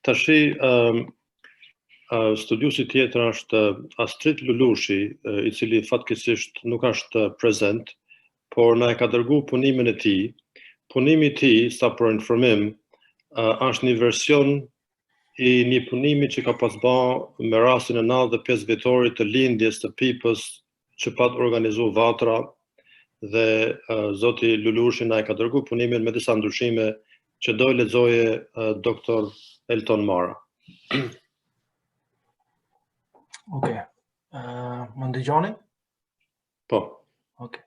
Tashi, studiusi tjetër është Astrid Lulushi, I cili fatkeqësisht nuk është prezent, por na e ka dërguar punimin e tij. Punimi I tij, sa për informim, është një version I një punimi që ka pas bërë me rastin e 95 vjetorit të lindjes të Pipës që pat organizu vatra dhe zoti Lulushi na e ka dërguar punimin me disa ndryshime që do lexoje doktor Elton Mara. Okej. Më ndëgjoni? Po. Okej.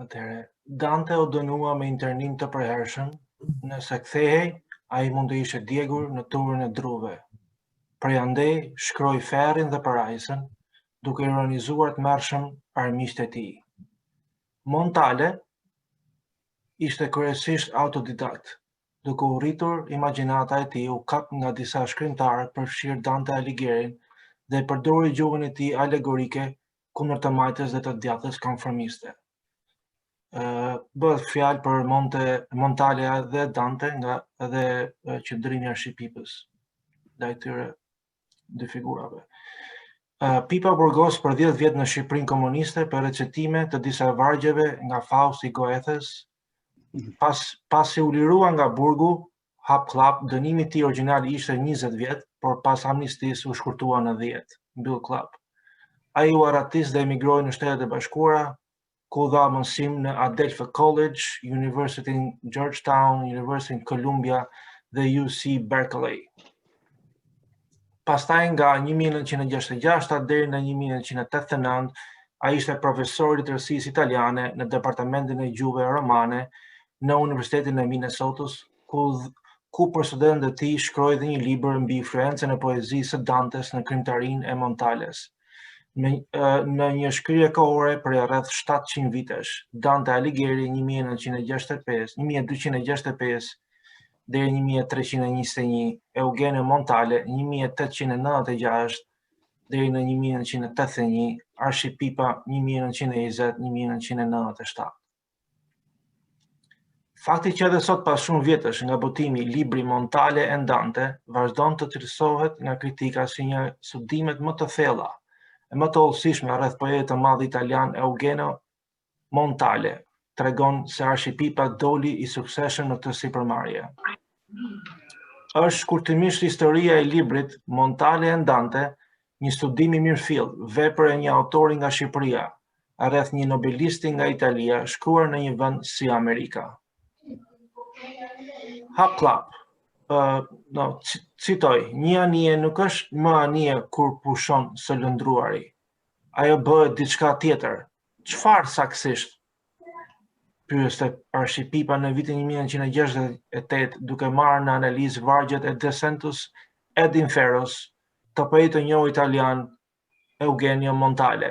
Atëherë, Dante u dënua me internim të përhershëm, nëse kthehej, ai mund të ishte djegur në turrin e druve. Prej andej shkroi Ferrin dhe Parajsën, duke ironizuar të mërshëm armiqtë e tij. Montale ishte kryesisht autodidakt, duke u rritur imagjinata e tij u kap nga disa shkrimtarë përfshirë Dante Alighieri dhe përdori gjuhën e tij alegorike kundër të majtës dhe të djathtës konformiste. Bëhet fjalë për Montalea dhe Dante nga edhe qëndrimi Arshipipës ndaj këtyre dy figurave. Pipa burgos për 10 vjet në Shqipërinë komuniste për recitime të disa vargjeve nga Fausti Goethes. Pasi u lirua nga burgu, hap klap, dënimi I tij origjinal ishte 20 vjet, por pas amnistisë u shkurtua në 10, mbyll klap. Ai u arratis dhe emigroi në Shtetet e Bashkuara, ku dha mësim në Adelphi College, University in Georgetown, University in Columbia dhe UC Berkeley. Pastaj nga 1966 deri në 1989, ai ishte profesor I literacisë italiane në departamentin e gjuhëve romane në Universitetin e Minnesotës, ku për studentët e tij shkroi dhe një libër mbi influencën e poezisë së Dantes në krimtarinë e Montales. Në një shkrirje kohore për rreth 700 vitesh, Dante Alighieri 1265 deri 1321, Eugenio Montale 1896 deri në 1981, Arshippipa 1920-1997. Fakti që edhe sot pas shumë vjetësh nga botimi libri Montale e Dante vazhdon të cilësohet nga kritika si një studimet më të thella e më të hollësishme rreth poetit të madh italian Eugenio Montale, tregon se Arshippipa doli I suksesshëm në këtë sipërmarrje. Është shkurtimisht historia e librit Montale e Dante, një studim I mirëfill, vepër e një autori nga Shqipëria, rreth një nobelisti nga Italia, shkruar në një vend si Amerika. Hap klap. Citoj, një anije nuk është më anije kur pushon së lëndruari. Ajo bëhet diçka tjetër. Çfarë saktësisht? Pyeste Arshippipa në vitin 1968, duke marrë në analizë vargjet e Decentus et Inferos të poetit të njohur italian Eugenio Montale.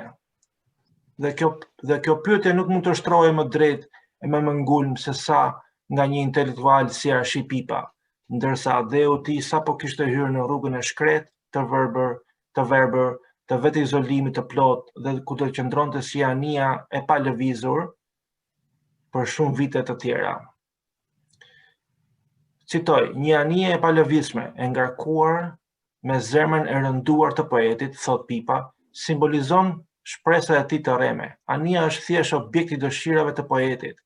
Dhe kjo pyetje nuk mund të shtrohej më drejt e më ngulm se sa nga një intelektual si Arshippipa, ndërsa dheu I tij sapo kishte hyrë në rrugën e shkretë, të verbër, të vetë izolimit të plot dhe ku të qëndronte si anija e pa lëvizur për shumë vite të tjera. Citoj, një anije e pa lëvizshme, e ngarkuar me zemrën e rënduar të poetit, thot Pipa, simbolizon shpresat e tij të rreme. Anija është thjesht objekt I dëshirave të poetit,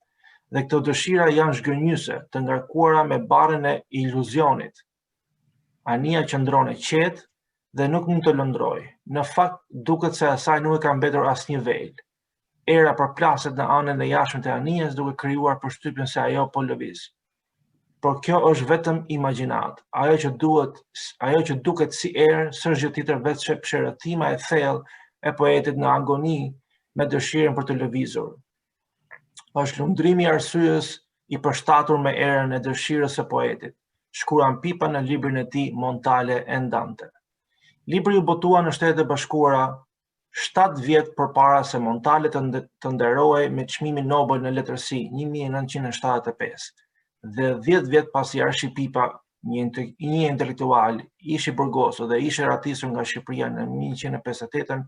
dhe këto dëshira janë zhgënjyse, të ngarkuara me barrën e iluzionit. Anija qëndron e qetë dhe nuk mund të lëndrojë. Në fakt, duket se asaj nuk e ka mbetur asnjë vel. Era përplaset në anën e jashtme të anijes duke krijuar përshtypjen se ajo po lëviz. Por kjo është vetëm imagjinat. Ajo që duket si erë, s'është gjë tjetër veç pësherëtima e thellë e poetit në agoni me dëshirën për të lëvizur. Është lundrimi I arsyes I përshtatur me erën e dëshirës së poetit, shkruan Pipa në librin e tij Montale e Dante. Libri u botua në Shtetet e Bashkuara 7 vjet përpara se Montale të nderohej me çmimin Nobel në letërsi 1975, dhe 10 vjet pasi Arshippipa, një intelektual, ish I burgosur dhe ishte ratisur nga Shqipëria në 1958,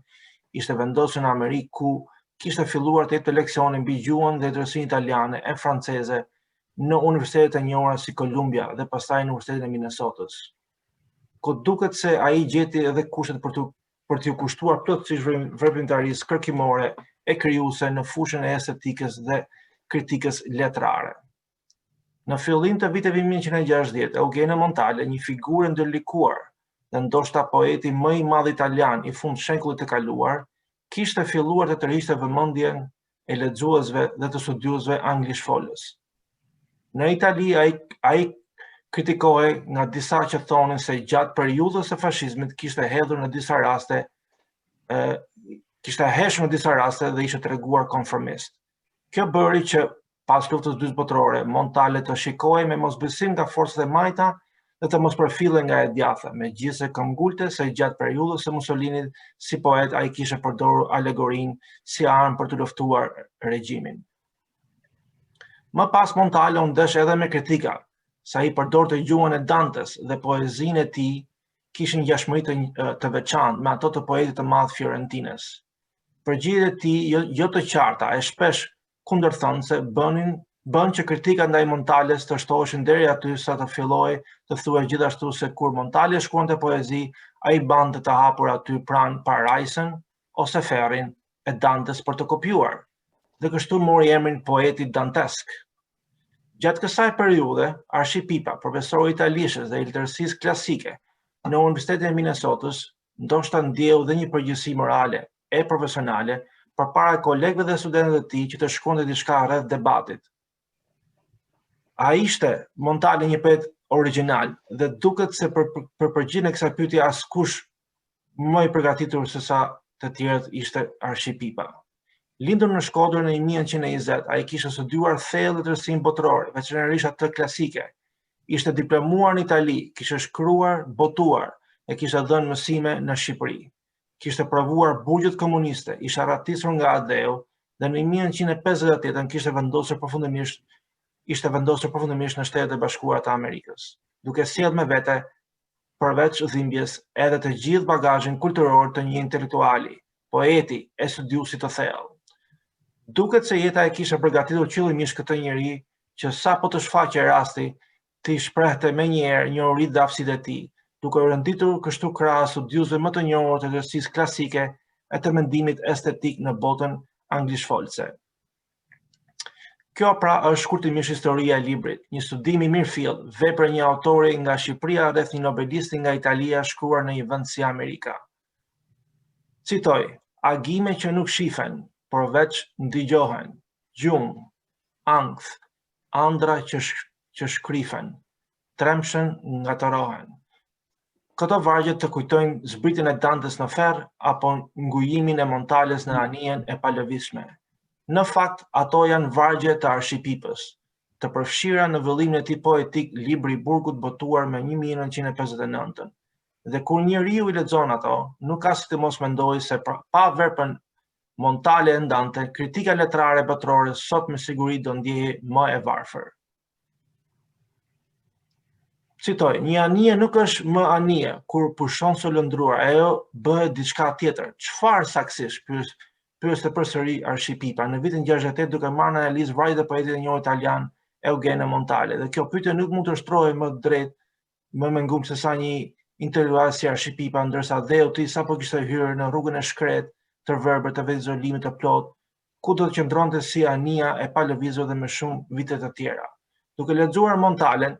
ishte vendosur në Amerikë ku kishte filluar të jepte leksione mbi gjuhën dhe letërsinë italiane e franceze në universitetet e njohura si Columbia dhe pastaj në Universitetin e Minnesotës. Ku duket se ai gjeti edhe kushtet për t'ju kushtuar plotësisht veprimtarisë kërkimore e krijuese në fushën e estetikës dhe kritikës letrare. Në fillim të viteve 1960, Eugenio Montale, një figurë ndërlikuar dhe ndoshta poeti më i madh italian i fund shekullit të kaluar, kishte filluar të tërhiqte vëmendjen e lexuesve dhe të studiuesve anglishfolës. Në Itali ai kritikohej nga disa që thonin se gjatë periudhës së fashizmit kishte heshur në disa raste dhe ishte treguar konformist. Kjo bëri që pas luftës dytë botërore, Montale të shikohej me mosbesim nga forcat e majta dhe të mos përfillej nga e djatha, megjithëse këmbgulte se gjatë periudhës së Mussolinit si poet ai kishte përdorur alegorinë si armë për të luftuar regjimin. Më pas Montale u ndesh edhe me kritika, se ai përdorte gjuhën e Dantes dhe poezinë e tij kishin ngjashmëri të veçantë me ato të poetit të madh Fiorentines. Përgjigjet e tij jo të qarta e shpesh kundërthënëse bën që kritikat ndaj Montales të shtoheshin deri aty sa të fillojë të thuhej gjithashtu se kur Montale shkruante poezi, ai bante të hapur aty pranë Parajsën ose Ferrin e Dantes për të kopjuar, dhe kështu mori emrin poeti dantesk. Gjatë kësaj periudhe, Arshipypa, profesor i italishtës dhe i letërsisë klasike në Universitetin e Minnesotës, ndoshta ndjeu dhe një përgjegjësi morale e profesionale përpara kolegëve dhe studentëve të tij që të shkruante diçka rreth debatit. Ai ishte Montale një poet origjinal dhe duket se për përgjigjen e kësaj pyetje askush më i përgatitur se sa të tjerët ishte Arshipypa. Lindur në Shkodër në 1920, ai kishte studiuar thellë letërsinë botërore, veçanërisht atë klasike. Ishte diplomuar në Itali, kishte shkruar, botuar e kishte dhënë mësime në Shqipëri. Kishte provuar burgjet komuniste, ishte arratisur nga Adeu dhe në 1958 ishte vendosur përfundimisht në Shtetet e Bashkuara të Amerikës, duke sjellë me vete përveç dhimbjes edhe të gjithë bagazhin kulturor të një intelektuali, poeti e studiuesi të thellë. Duket se jeta e kishte përgatitur qëllimisht këtë njeri që sa po të shfaqej rasti të i shprehte menjëherë njohuritë dhe aftësitë e tij, duke u renditur kështu krahas studiuesve më të njohur të letërsisë klasike e të mendimit estetik në botën anglishfolse. Kjo pra është shkurtimisht historia e librit, një studim i mirëfillt, vepër e një autori nga Shqipëria rreth një nobelisti nga Italia shkruar në një vend si Amerika. Citoj: agime që nuk shifen, por veç ndigjohen, gjumë, ankth, andra që shkrifen, tremshen ngatërohen. Këto vargje të kujtojnë zbritjen e Dantes në Ferr apo ngujimin e Montales në anijen e palëvizshme. Në fakt, ato janë vargje të Arshipypës, të përfshira në vëllimin e tij poetik Libri i Burgut botuar me 1959. Dhe kur njeriu i lexon ato, nuk ka si të mos mendojë se pa vepën Montale e Dante, kritika letrare botërore sot me siguri do ndjehej më e varfër. Citoj: një anije nuk është më anije kur pushon së lëndruar, ajo bëhet diçka tjetër. Çfarë saktësisht? Pyeste përsëri Arshipypa në vitin 68 duke marrë në analizë vargjet e poetit e njohur italian Eugenio Montale. Dhe kjo pyetje nuk mund të shtrohej më drejt, më me ngum se sa një intelektual si Arshipypa, ndërsa dheu i sapo kishte hyrë në rrugën e shkretë të verbër të vetë izolimit të plot, ku do të qëndronte si anija e palëvizur dhe me shumë vite të tjera. Duke lexuar Montalen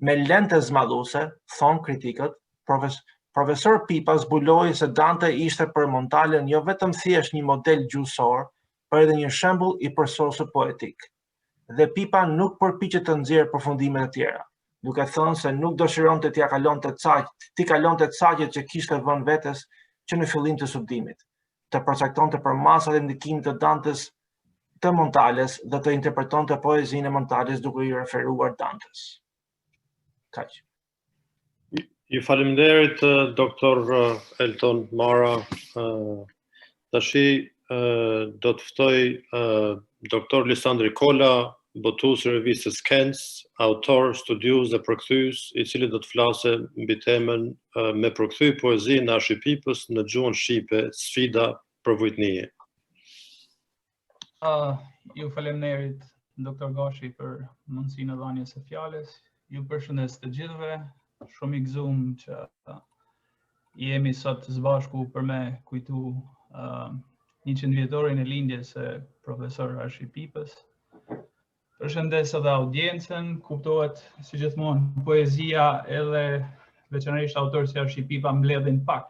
me lente zmadhuese, thon kritikët, profesor Pipa zbuloi se Dante ishte për Montalen jo vetëm thjesht një model gjuhësor, por edhe një shembull i përsosur poetik. Dhe Pipa nuk përpiqet të nxjerrë përfundimet e tjera, duke thënë se nuk dëshironte t'i kalonte caqet që kishte vënë vetes që në fillim të studimit, të përcaktonte për masat e ndikimit të Dantes të Montales dhe të interpretonte poezinë e Montales duke i referuar Dantes. Kaq. Ju faleminderit doktor Elton Mara. Tashi do të ftoj doktor Lisandri Kola, botues i revistës Kens, autor, studiues dhe përkthyes, i cili do të flasë mbi temën me përkthy poezinë e Arshipypës në gjuhën shqipe, sfida për vujtnie. Ju faleminderit Dr. Gashi për mundësinë e dhënies së fjalës. Ju përshëndes të gjithëve. Shumë i gëzuar që jemi sot së bashku për me kujtu 100 vjetorin e lindjes së profesor Arshi Pipës. Përshëndes edhe audiencën, kuptohet si gjithmonë poezia edhe veçanërisht autorët si Arshi Pipa mbledhin pak.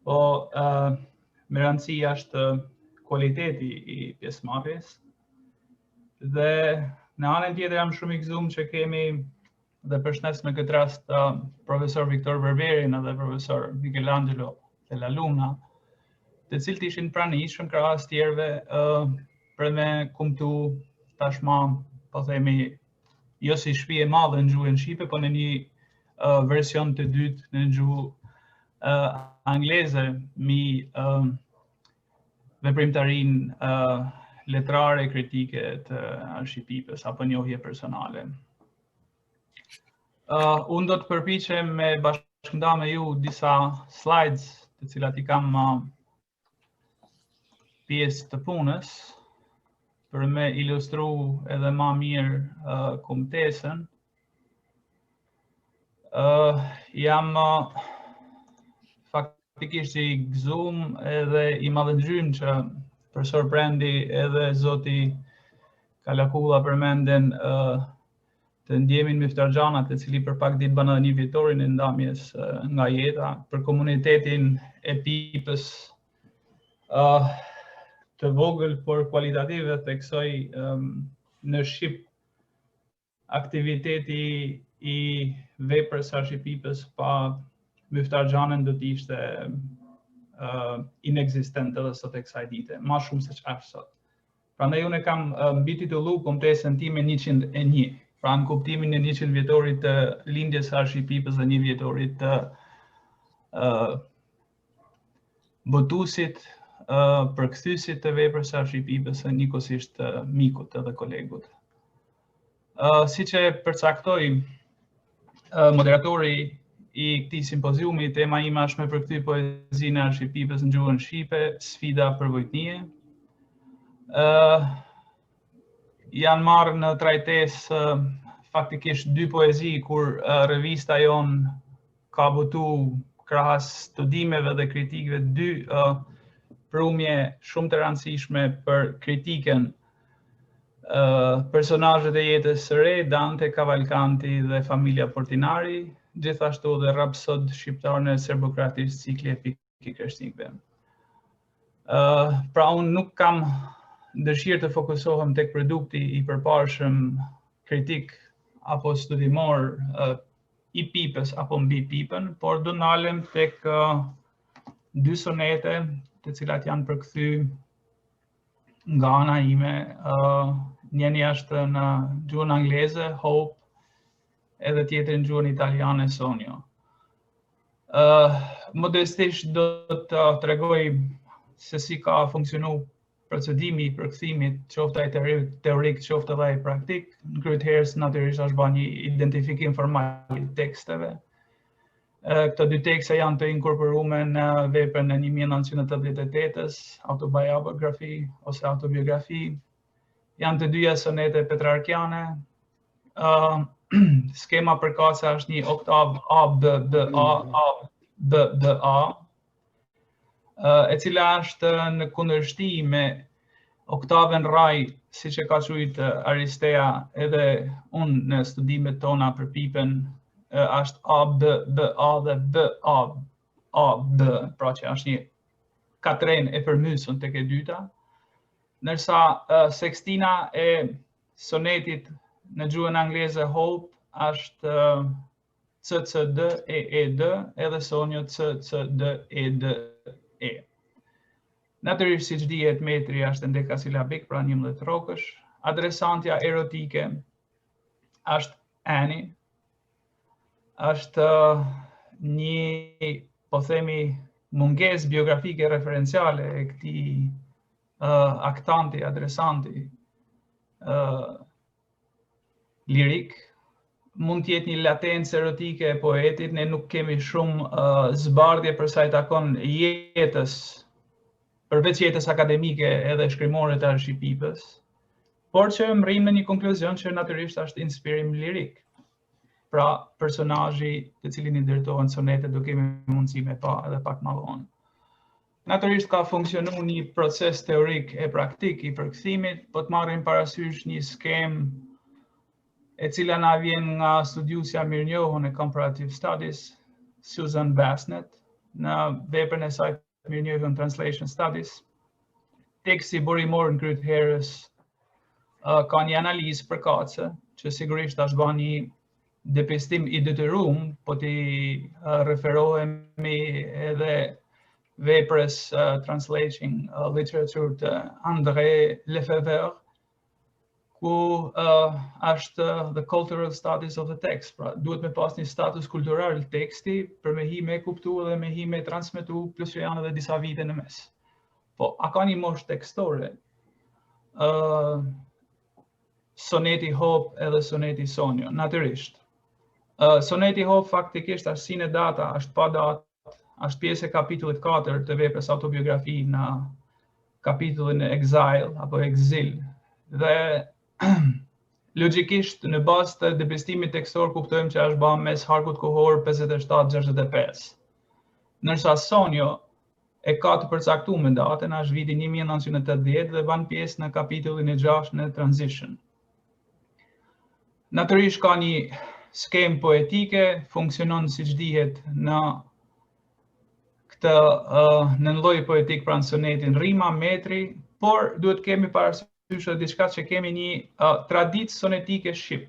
Po me rëndësi është kualiteti i pjesëmarrjes. Dhe në anën tjetër jam shumë i gëzuar që kemi dhe përshëndes në këtë rast profesor Viktor Berberin dhe profesor Michelangelo Della Luna, të cilët ishin pranishëm krahas tjerëve për me kumtu tashma, po themi, jo si shpi e madhe në gjuhën shqipe, po në një version të dytë në gjuhë angleze mi veprimtarinë letrare kritike të Arshi Pipës apo njohje personale. Unë do të përpiqem me bashkënda me ju disa slides të cilat i kam pjesë të punës për me ilustru edhe ma mirë kumtesën. Jam faktikisht i gëzuar edhe i madhënxyrë që profesor Prendi edhe zoti Kalakulla përmenden të ndjemin Miftar Xhanat, i cili për pak ditë bën edhe 1 vjetorin e ndamjes nga jeta, për komunitetin e Pipës të vogël por kualitative të kësaj në Shqip aktiviteti i veprës Arshi Pipës pa Miftar Xhanën do të ishte inexistent edhe sot e kësaj dite, ma shumë se ç'është sot. Prandaj unë kam mbi titullu kumtesën time 101. Pra në kuptimin e 100 vjetorit të lindjes së Arshi Pipës dhe 1 vjetorit të botuesit, përkthyesit të veprës së Arshi Pipës dhe njëkohësisht mikut edhe kolegut. Siç e përcaktoi moderatori i këtij simpoziumi, tema ime është me përkthy poezinë e Arshi Pipës në gjuhën shqipe, sfida për vojtnie. Janë marrë në trajtesë faktikisht 2 poezi kur revista jon ka botu krahas studimeve dhe kritikave 2 prumje shumë të rëndësishme për kritiken personazhet e jetës së re, Dante, Cavalcanti dhe familja Portinari, gjithashtu dhe Rapsod shqiptar në serbokratisht cikli epik i kreshtikëve. Pra unë nuk kam dëshirë të fokusohem tek produkti i përparshëm kritik apo studimor i Pipës apo mbi Pipën, por do ndalem tek 2 sonete të cilat janë përkthy nga ana ime. Njëri është në gjuhën angleze, Hope, edhe tjetri në gjuhën italiane, Sonio. Modestisht do të tregoj se si ka funksionu procedimi i përkthimit, qoftë ai teorik, qoftë edhe ai praktik. Në kryetëherës natyrisht është bërë një identifikim formal i teksteve. Këto 2 tekste janë të inkorporuar në veprën e 1988-s, autobiografi ose autobiografi. Janë të 2 sonete petrarkiane. Skema përkatëse është një oktav A-B-B-A, e cila është në kundërshtim me oktavën raj, siç e ka thënë Aristea edhe unë në studimet tona për Pipën, është A-B-B-A dhe B-A-B, pra që është një katren e përmysur tek e dyta, ndërsa sekstina e sonetit në gjuhën angleze Hope është C-C-D-E-E-D edhe Sonio C-C-D-E-D-E. Natyrisht siç dihet metri është endekasilabik, pra 11 rrokësh. Adresantja erotike është Annie. Është një, po themi, mungesë biografike referenciale e këtij aktanti, adresanti lirik. Mund të jetë një latencë erotike e poetit, ne nuk kemi shumë zbardhje për sa i takon jetës, përveç jetës akademike edhe shkrimore të Arshi Pipës, por që më rrim në një konkluzion që natyrisht është inspirim lirik. Pra, personazhi të cilin I ndërtohen sonetet do kemi mundësi me pa edhe pak më vonë. Natyrisht ka funksionu një proces teorik e praktik I përkthimit, po të marrim parasysh një skem e cila na vjen nga studiusja mirënjohur e Comparative Studies, Susan Bassnett, në veprën e saj të mirënjohur Translation Studies. Teksti burimor në kryet herës ka një analizë përkatëse, që sigurisht është bën një depistim I detyruar, po ti referohemi edhe veprës Translating Literature të André Lefebvre, ku është The Cultural Status of the Text, pra duhet me pas një status kultural teksti për me hi me kuptu dhe me hi me transmetu, plus që janë edhe disa vite në mes. Po, a ka një moshë tekstore? Soneti Hop edhe Soneti Sonjo, natyrisht. Soneti Hop faktikisht është sine data, është pa datë, është pjesë e kapitullit 4 të veprës autobiografi në kapitullin e Exile apo Exil. Dhe logjikisht në bazë të depistimit tekstor kuptojmë që është bërë mes harkut kohor 57-65. Ndërsa Sonjo e ka të përcaktuar me datën, është viti 1980 dhe bën pjesë në kapitullin e 6 në Transition. Natyrisht ka një skem poetike, funksionon siç dihet në këtë në lloj poetik pranë sonetin rima, metri, por duhet kemi parasysh edhe diçka që kemi një traditë sonetike shqip.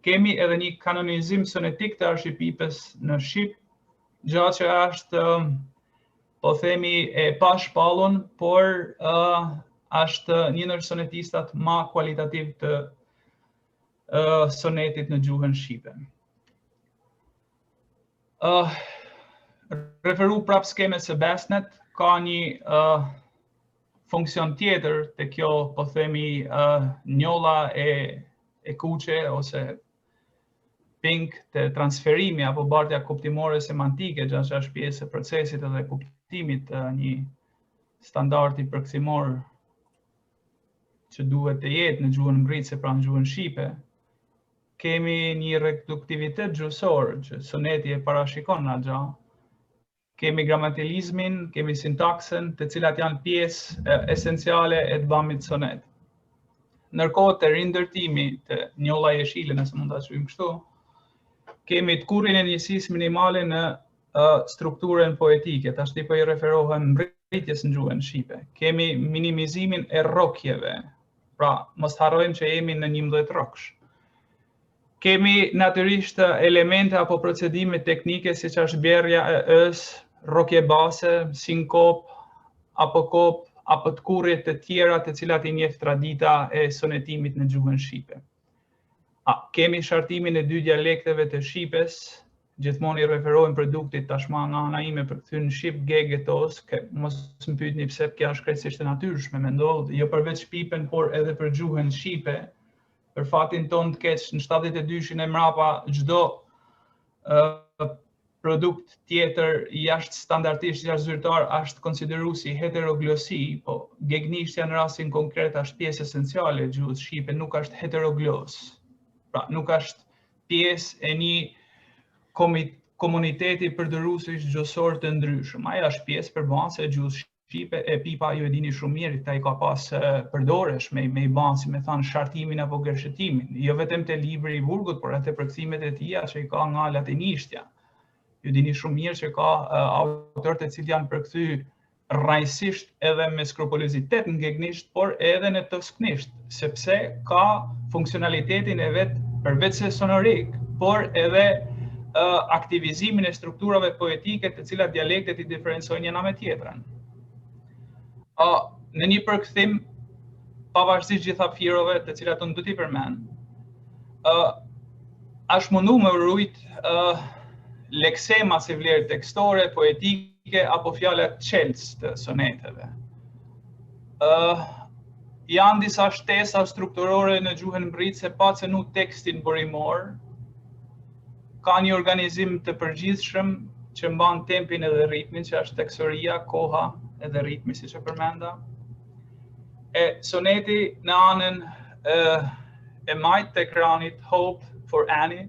Kemi edhe një kanonizim sonetik të arshipipës në shqip, gjatë që është po themi e pashpallur, por është një ndër sonetistat më kualitativ të sonetit në gjuhën shqipe. Referu prap skemës së Bassnett, ka një funksion tjetër të kjo, po themi, njolla e kuqe ose pink të transferimi apo bartja kuptimore semantike, që është pjesë e procesit edhe kuptimit të një standardi përkthimor që duhet të jetë në gjuhën ngritëse pra në gjuhën shqipe. Kemi një reduktivitet gjuhësor që soneti e parashikon në gjë. Kemi gramatikalizmin, kemi sintaksen, të cilat janë pjesë esenciale e të bamit sonet. Ndërkohë të rindërtimi të njolla jeshile, nëse mund ta quajmë kështu, kemi të kurrin e njësisë minimale në strukturën poetike, tash po I referohem ngritjes në gjuhën shqipe. Kemi minimizimin e rrokjeve, pra mos harrojmë që jemi në 11 rroksh. Kemi natyrisht elemente apo procedime teknike siç është bjerrja e ës, rrokje base, sinkop, apokop, apo të kurrje të tjera të cilat I njeh tradita e sonetimit në gjuhën shqipe. Kemi shartimin e 2 dialekteve të shqipes, gjithmonë I referohem produktit tashma nga ana ime përkthyer në shqip gegetos, mos më pyetni pse kjo është krejtësisht e natyrshme, mendoj, jo përveç shqipen, por edhe për gjuhën shqipe. Për fatin ton të keq në 72-shin e mrapa çdo produkt tjetër jashtë standardisht jashtë zyrtar është konsideruar si heteroglosi, po gegnishtja në rastin konkret është pjesë esenciale e gjuhës shqipe, nuk është heteroglos. Pra, nuk është pjesë e një komuniteti përdorësues gjuhësor të ndryshëm. Ajo është pjesë përballëse e gjuhës shqipe, e pipa ju e dini shumë mirë, ai ka pas përdoresh me I ban, si me thanë, shartimin apo gërshëtimin. Jo vetëm te libri I Burgut, por edhe përkthimet e tija që I ka nga latinishtja. Ju dini shumë mirë që ka autorë të cilë janë përkthy rrajsisht edhe me skrupulozitet në gegnisht, por edhe në tosknisht, sepse ka funksionalitetin e vet përveç se sonorik, por edhe aktivizimin e strukturave poetike të cilat dialektet I diferencojnë njëna me tjetrën. Në një përkthim, pavarësisht gjitha fjerove të cilat unë do t'i përmend, është mundu me rujt leksema si vlerë tekstore, poetike, apo fjalët çelës të soneteve. Janë disa shtesa strukturore në gjuhën ngritëse pa cenu tekstin burimor, ka një organizim të përgjithshëm që mban tempin edhe ritmin, që është tekstoria, koha edhe ritmi, siç e përmenda. Soneti në anën e majt të ekranit Hope for Annie.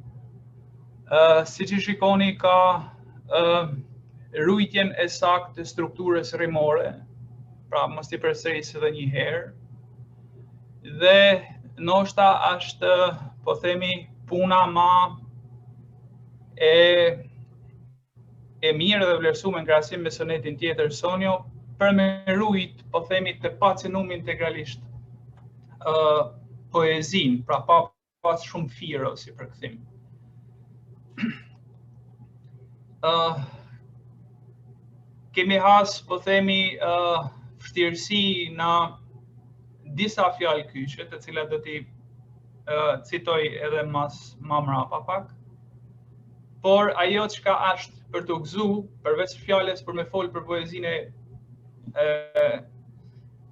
Si që shikoni ka rujtjen e saktë të strukturës rimore, pra mos t'i përsëris edhe një herë. Dhe ndoshta është, po themi, puna ma e mirë dhe vlerësuar në krahasim me sonetin tjetër Sonjo, për me rujt, po themi, të pacënuar integralisht poezin, pra pa pas shumë firo si përkthim. Kemi has, po themi, vështirësi në disa fjalë kyçe, të cilat do t'i citoj edhe ma mrapa pak. Por ajo çka është për të gëzu, përveç fjalës për me folë për poezinë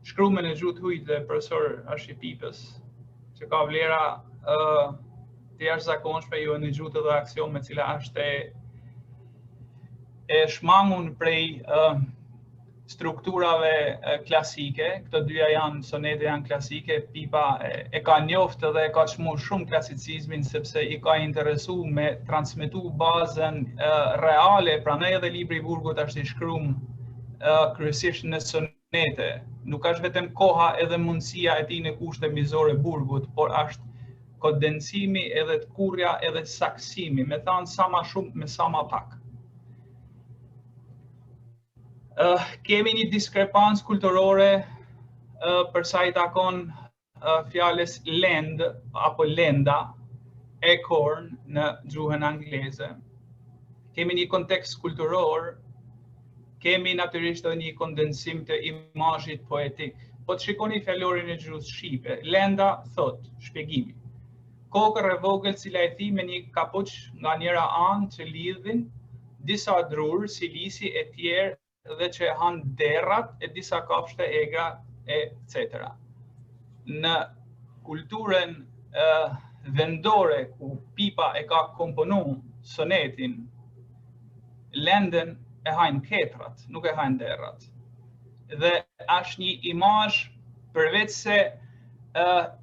shkruar në gjuhë të huaj dhe profesor Arshipipës, që ka vlera të jashtëzakonshme jo në gjuhë dhe aksion me cila është e shmangun prej strukturave klasike. Këto dyja janë, sonete janë klasike, Pipa e ka njoftë dhe e ka çmuar shumë klasicizmin sepse i ka interesu me transmetu bazën reale, prandaj edhe libri i Burgut është i shkruar kryesisht në sonete. Nuk është vetëm koha edhe mundësia e tij në kushte mizore Burgut, por është kondensimi edhe të kurrja edhe saksimi, me thënë sa më shumë me sa më pak. Kemi një diskrepancë kulturore për sa i takon fjalës land apo lenda, acorn në gjuhën angleze. Kemi një kontekst kulturor, kemi natyrisht edhe një kondensim të imazhit poetik. Po të shikoni fjalorin e gjuhës shqipe, lenda thot, shpjegimi. Kokër e vogël cila e thi me një kapuç nga njëra anë që lidhin disa drurë, si lisi e tjerë dhe që han derrat e disa kafshë egra, etc. Në kulturën vendore ku Pipa e ka komponuar sonetin, lenden e hajnë ketrat, nuk e hajnë derrat. Dhe është një imazh përveç se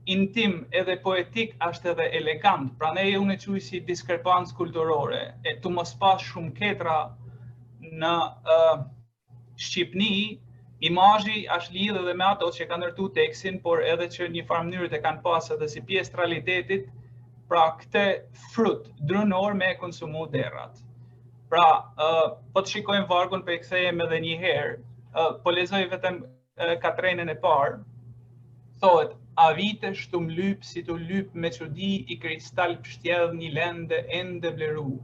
intim edhe poetik është edhe elegant, prandaj unë e quaj si diskrepancë kulturore, e të mos pas shumë ketra në Shqipni, imazhi është lidhur edhe me ato që kanë ndërtuar tekstin, por edhe që një farë mënyrë të kanë pas edhe si pjesë të realitetit, pra këtë frut drunor me konsumu derrat. Pra, po të shikojmë vargun, po e kthehem edhe një herë, po lexoj vetëm katrenën e parë. Thohet, a vite shtum lyp si tu lyp me çudi i kristal pshtjedh një lende ende vleru,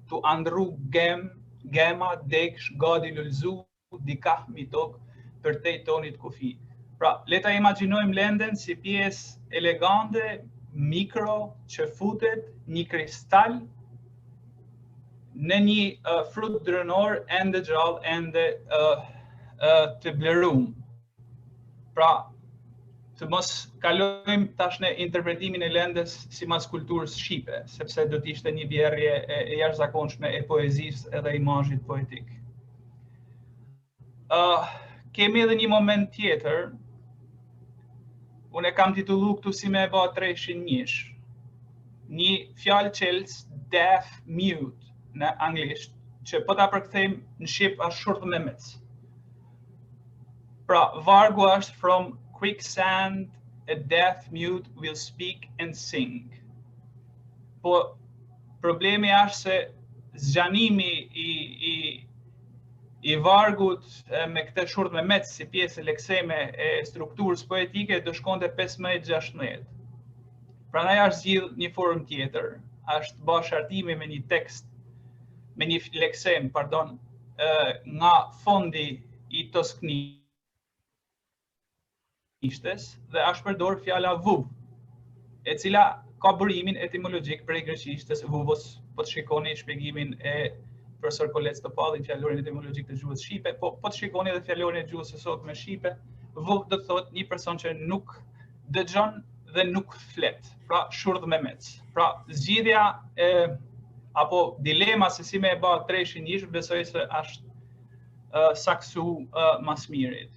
tu andru gema deksh gadi lulzu dikah mi tok për te tonit kufi. Pra, le ta imagjinojmë lenden si pjesë elegante, mikro, që futet një kristal në një frut drënor ende gjallë, ende të blerum. Pra, të mos kalojmë tash në interpretimin e lendës sipas kulturës shqipe, sepse do të ishte një bjerrje e jashtëzakonshme e poezisë edhe imazhit poetik. Kemi edhe një moment tjetër, unë e kam titullu këtu si me e ba treshin njësh, një fjalë qelës deaf mute në anglisht, që po ta përkthejmë në shqip është shurdhmemec. Pra, vargu është from quicksand, a deaf mute will speak and sing. Po, problemi është se zgjanimi i vargut me këtë shurdhmemec si pjesë lekseme e strukturës poetike do shkonte 15-16. Prandaj është zgjidh një formë tjetër, është bashkëartimi me një tekst, me një leksem, pardon, nga fondi i tosknishtes dhe është përdor fjala vub, e cila ka burimin etimologjik prej greqishtes vuvos, po të shikoni shpjegimin e profesor Kolec Topalli në fjalorin etimologjik të gjuhës shqipe, po të shikoni edhe fjalorin e gjuhës së sotme shqipe, vub do të thotë një person që nuk dëgjon dhe nuk flet, pra shurdhmemec. Pra zgjidhja apo dilema se si me e ba treshin njësh, besoj se është saksu mas mirit.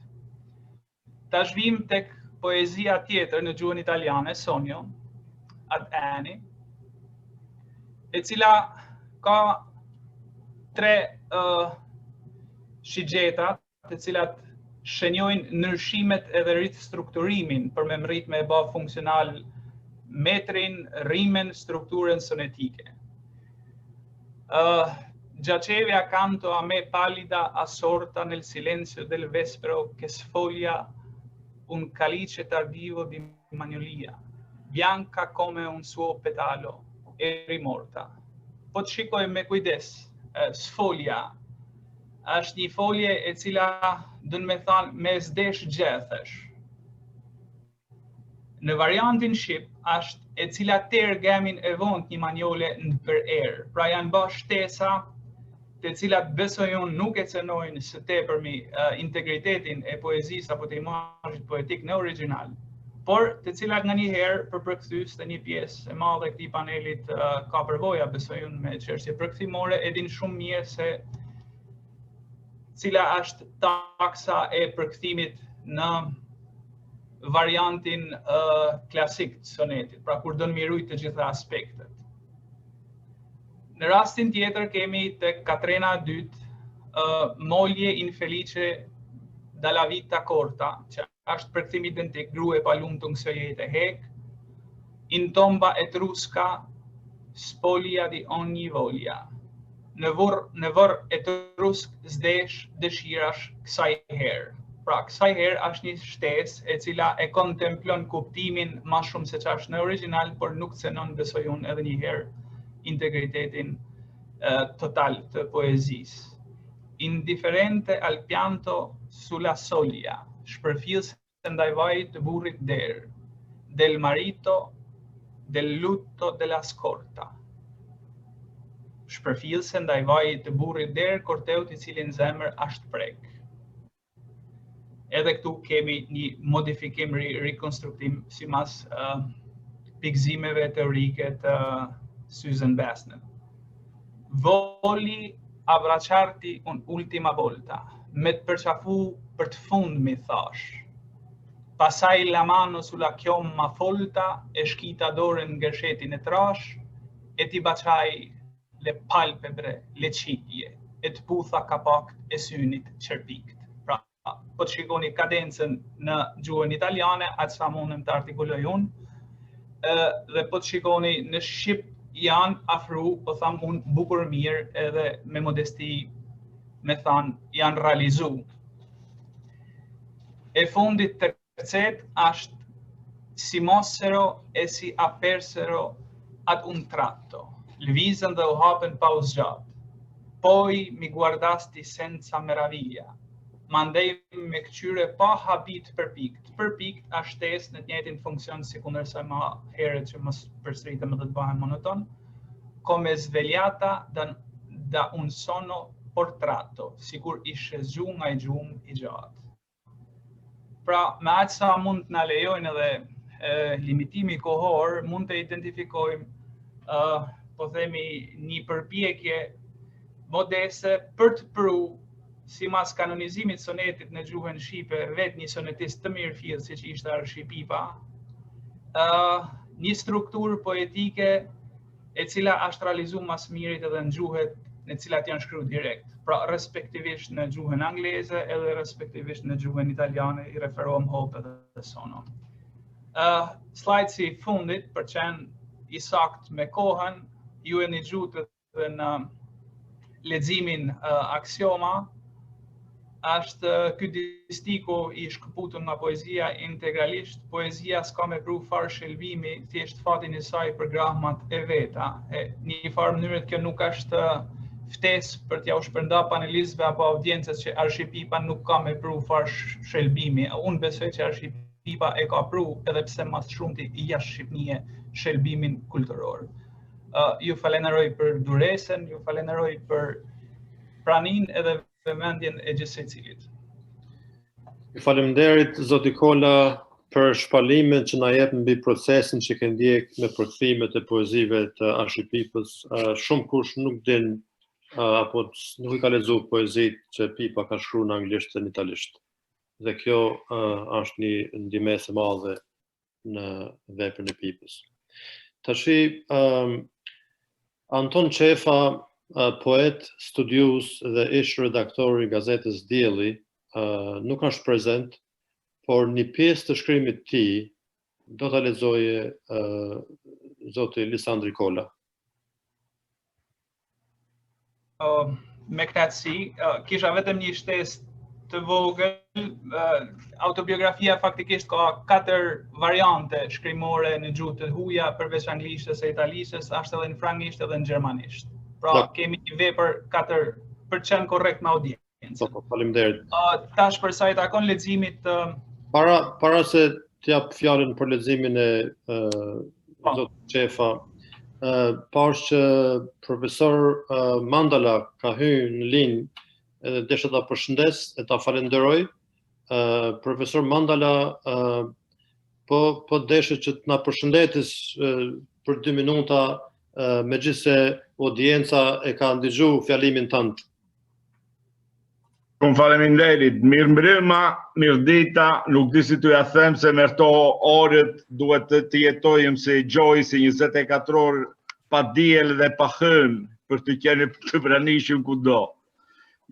Tash vim tek poezia tjetër në gjuhën italiane, Sonio, ad Ani, e cila ka tre shigjeta, të cilat shenjojnë ndryshimet edhe rithstrukturimin për me mrit me e bë funksional metrin, rimen, strukturën sonetike. Giaceve accanto a me pallida assorta nel silenzio del vespero che sfoglia un calice tardivo di magnolia, bianca come un suo petalo e rimorta. Po të shikoj me kujdes, sfolja është një folje e cila dënë me thanë me zdesh gjethësh. Në variantin shqip është e cila terë gamin e vont një manjole në për erë, pra janë bë shtesa të cilat besoj unë nuk e cënojnë së tepërmi integritetin e poezisë apo të imazhit poetik në original, por të cilat nga një herë për përkthys të një pjesë e madhe e këtij panelit ka përvoja, besoj unë me çështje përkthimore, e din shumë mirë se cila është taksa e përkthimit në variantin klasik të sonetit, pra kur do në mirujt të gjitha aspektet. Në rastin tjetër kemi të Katrena II, Moglie infelice dalla vita corta, që është përkthim identik, grua e palumtur së jetë hek, in tomba etrusca, spoglia di ogni voglia. Në vër etrusk zdesh dëshirash kësaj herë. Pra, kësaj herë është një shtesë e cila e kontemplon kuptimin ma shumë se që është në original, por nuk cënon besoj unë edhe një herë integritetin total të poezisë. Indifferente al pianto sulla soglia, shpërfillse ndaj vajit të burrit der, del marito, del lutto della scorta. Shpërfillse ndaj vajit të burrit der, korteut i cilin zemër është prek. Edhe këtu kemi një modifikim, rekonstruktim simas pikëzimeve teorike të Susan Basnett. Voli abbracciarti un'ultima volta, me të përqafu për të fund mi thash. Pasai la mano sulla chiomma folta e shkita dorën nga shetin e trash, e ti baciai le palpebre, le cipje, e të putha kapakt e synit qërpikt. Pra, po të shikoni kadencën në gjuhën italiane, atë sa mundem të artikuloj unë, dhe po të shikoni në Shqip janë afru, po tham unë bukur mirë edhe me modesti me thanë janë realizu. E fundit tercet është si mossero e si apersero ad un tratto, lëvizën dhe u hapen pa u zgjat. Poi mi guardasti senza meraviglia, mandej me këqyre pa habit përpikt. Përpikt është shtesë në të njëjtin funksion si kundërsa më herët që mos përsëritem dhe të bëhem monoton, come svegliata da un sonno portratto, sikur ishe zgjuar nga i gjumë i gjatë. Pra, me aq sa mund të na lejojnë edhe limitimi kohor, mund të identifikojmë, po themi, një përpjekje modeste për të pru simas kanonizimit sonetit në gjuhën shqipe, vetë një sonetist të mirëfill siç ishte Arshi Pipa, një strukturë poetike e cila është realizuar mas mirit edhe në gjuhet në cilat janë shkruar direkt. Pra, respektivisht në gjuhën angleze edhe respektivisht në gjuhën italiane, i referohem Hope edhe Sono. Slajdi i fundit, për qenë i sakt me kohën, ju e një gjutë dhe në leximin aksioma, është ky distiku i shkëputur nga poezia integralisht, poezia s'ka me pru farë shëlbimi, thjesht fatin e saj për grahmat e veta. Një farë mënyrët kjo nuk është ftesë për t'ja u shpërnda panelistëve apo audiencës që Arshi Pipa nuk ka me pru farë shëlbimi. Unë besoj që Arshi Pipa e ka pru edhe pse mas shumti i jashtë Shqipnie shëlbimin kulturor. Ju falenderoj për duresen, ju falenderoj për pranin edhe vëmendjen e gjithë secilit. Faleminderit zoti Kola për shpallimin që na jep mbi procesin që ke ndjek me përkthimet e poezive të Arshi Pipës. Shumë kush nuk din apo nuk i ka lexuar poezitë që Pipa ka shkruar në anglisht dhe në italisht. dhe kjo është një ndihmës e madhe në veprën e Pipës. Tashi Anton Qefa, poet, studius dhe ish redaktor i gazetës Dielli, nuk është prezent, por një pjesë të shkrimit të tij do ta lexoje zoti Lisandri Kola. Me knatësi, kisha vetëm një shtesë të vogël. Autobiografia faktikisht ka 4 variante shkrimore në gjuhë të huaja, përveç anglishtës e italishtës, është edhe në franglisht edhe në gjermanisht. Pra kemi një vepër 4% korrekt me audiencën. Faleminderit. Tash për sa i takon leximit para se t'jap fjalën për leximin e zotit Qefa, pash që profesor Mandala ka hyrë në linjë edhe desha ta përshëndes e ta falenderoj. Profesor Mandala po deshe që të na përshëndetis për 2 minuta, megjithse audienca e ka ndëgjuar fjalimin tënd. Unë faleminderit, mirë mbrëma, mirë dita, nuk di si t'u ja them se me këto orët duhet të jetojmë si Gjoj, si 24 orë pa diel dhe pa hën për të qenë të pranishëm kudo.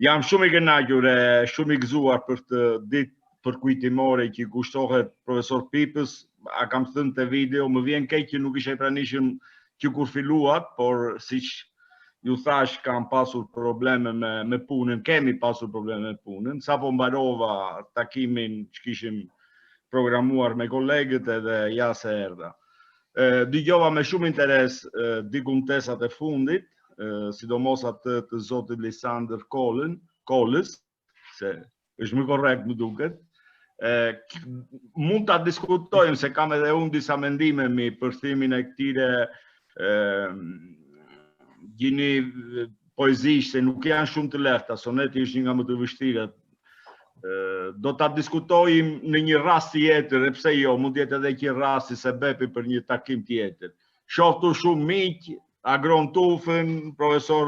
Jam shumë i kënaqur e shumë i gëzuar për të ditë përkujtimore që kushtohet profesor Pipës. A kam thënë te video, më vjen keq që nuk isha i pranishëm që kur filluat, por siç ju thash, kam pasur probleme me punën, kemi pasur probleme me punën. Sapo mbarova takimin që kishim programuar me kolegët edhe ja se erdha. Dëgjova me shumë interes dikuntesat e fundit, sidomos atë të zotit Lisandër Kolës, se është më korrekt më duket. Mund ta diskutojmë se kam edhe unë disa mendime mi përthimin e këtire gjini poezisht, se nuk janë shumë të lehta, soneti është një nga më të vështirat. Do ta diskutojmë në një rast tjetër, e pse jo, mund jetë edhe një rast se bepi për një takim tjetër. Shoftu shumë miq, Agron Tufën, profesor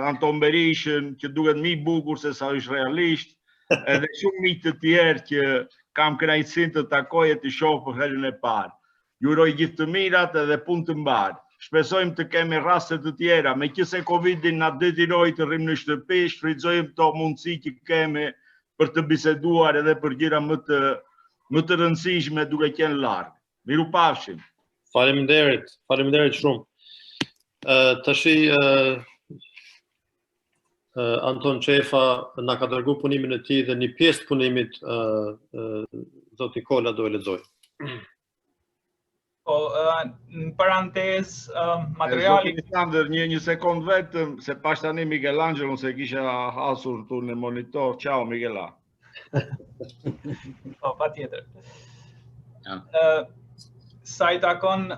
Anton Berishën, që duket më i bukur se sa është realisht, edhe shumë miq të tjerë që kam kënaqësinë të takoj e të shoh për herën e parë. Ju uroj gjithë të mirat edhe punë të mbarë. Shpresojmë të kemi raste të tjera, meqenëse Covid-i na detyroi të rrim në shtëpi, shfrytëzojmë këto mundësi që kemi për të biseduar edhe për gjëra më të rëndësishme duke qenë larg. Mirupafshim. Faleminderit shumë. Tashi Anton Qefa na ka dërguar punimin e tij dhe një pjesë të punimit zoti Kola do e lexoj. Në parantez, materiali... Zoti një sekund vetëm, se pash tani Michelangelo se kisha hasur tu në monitor. Ciao Michela. Patjetër. Sa i takon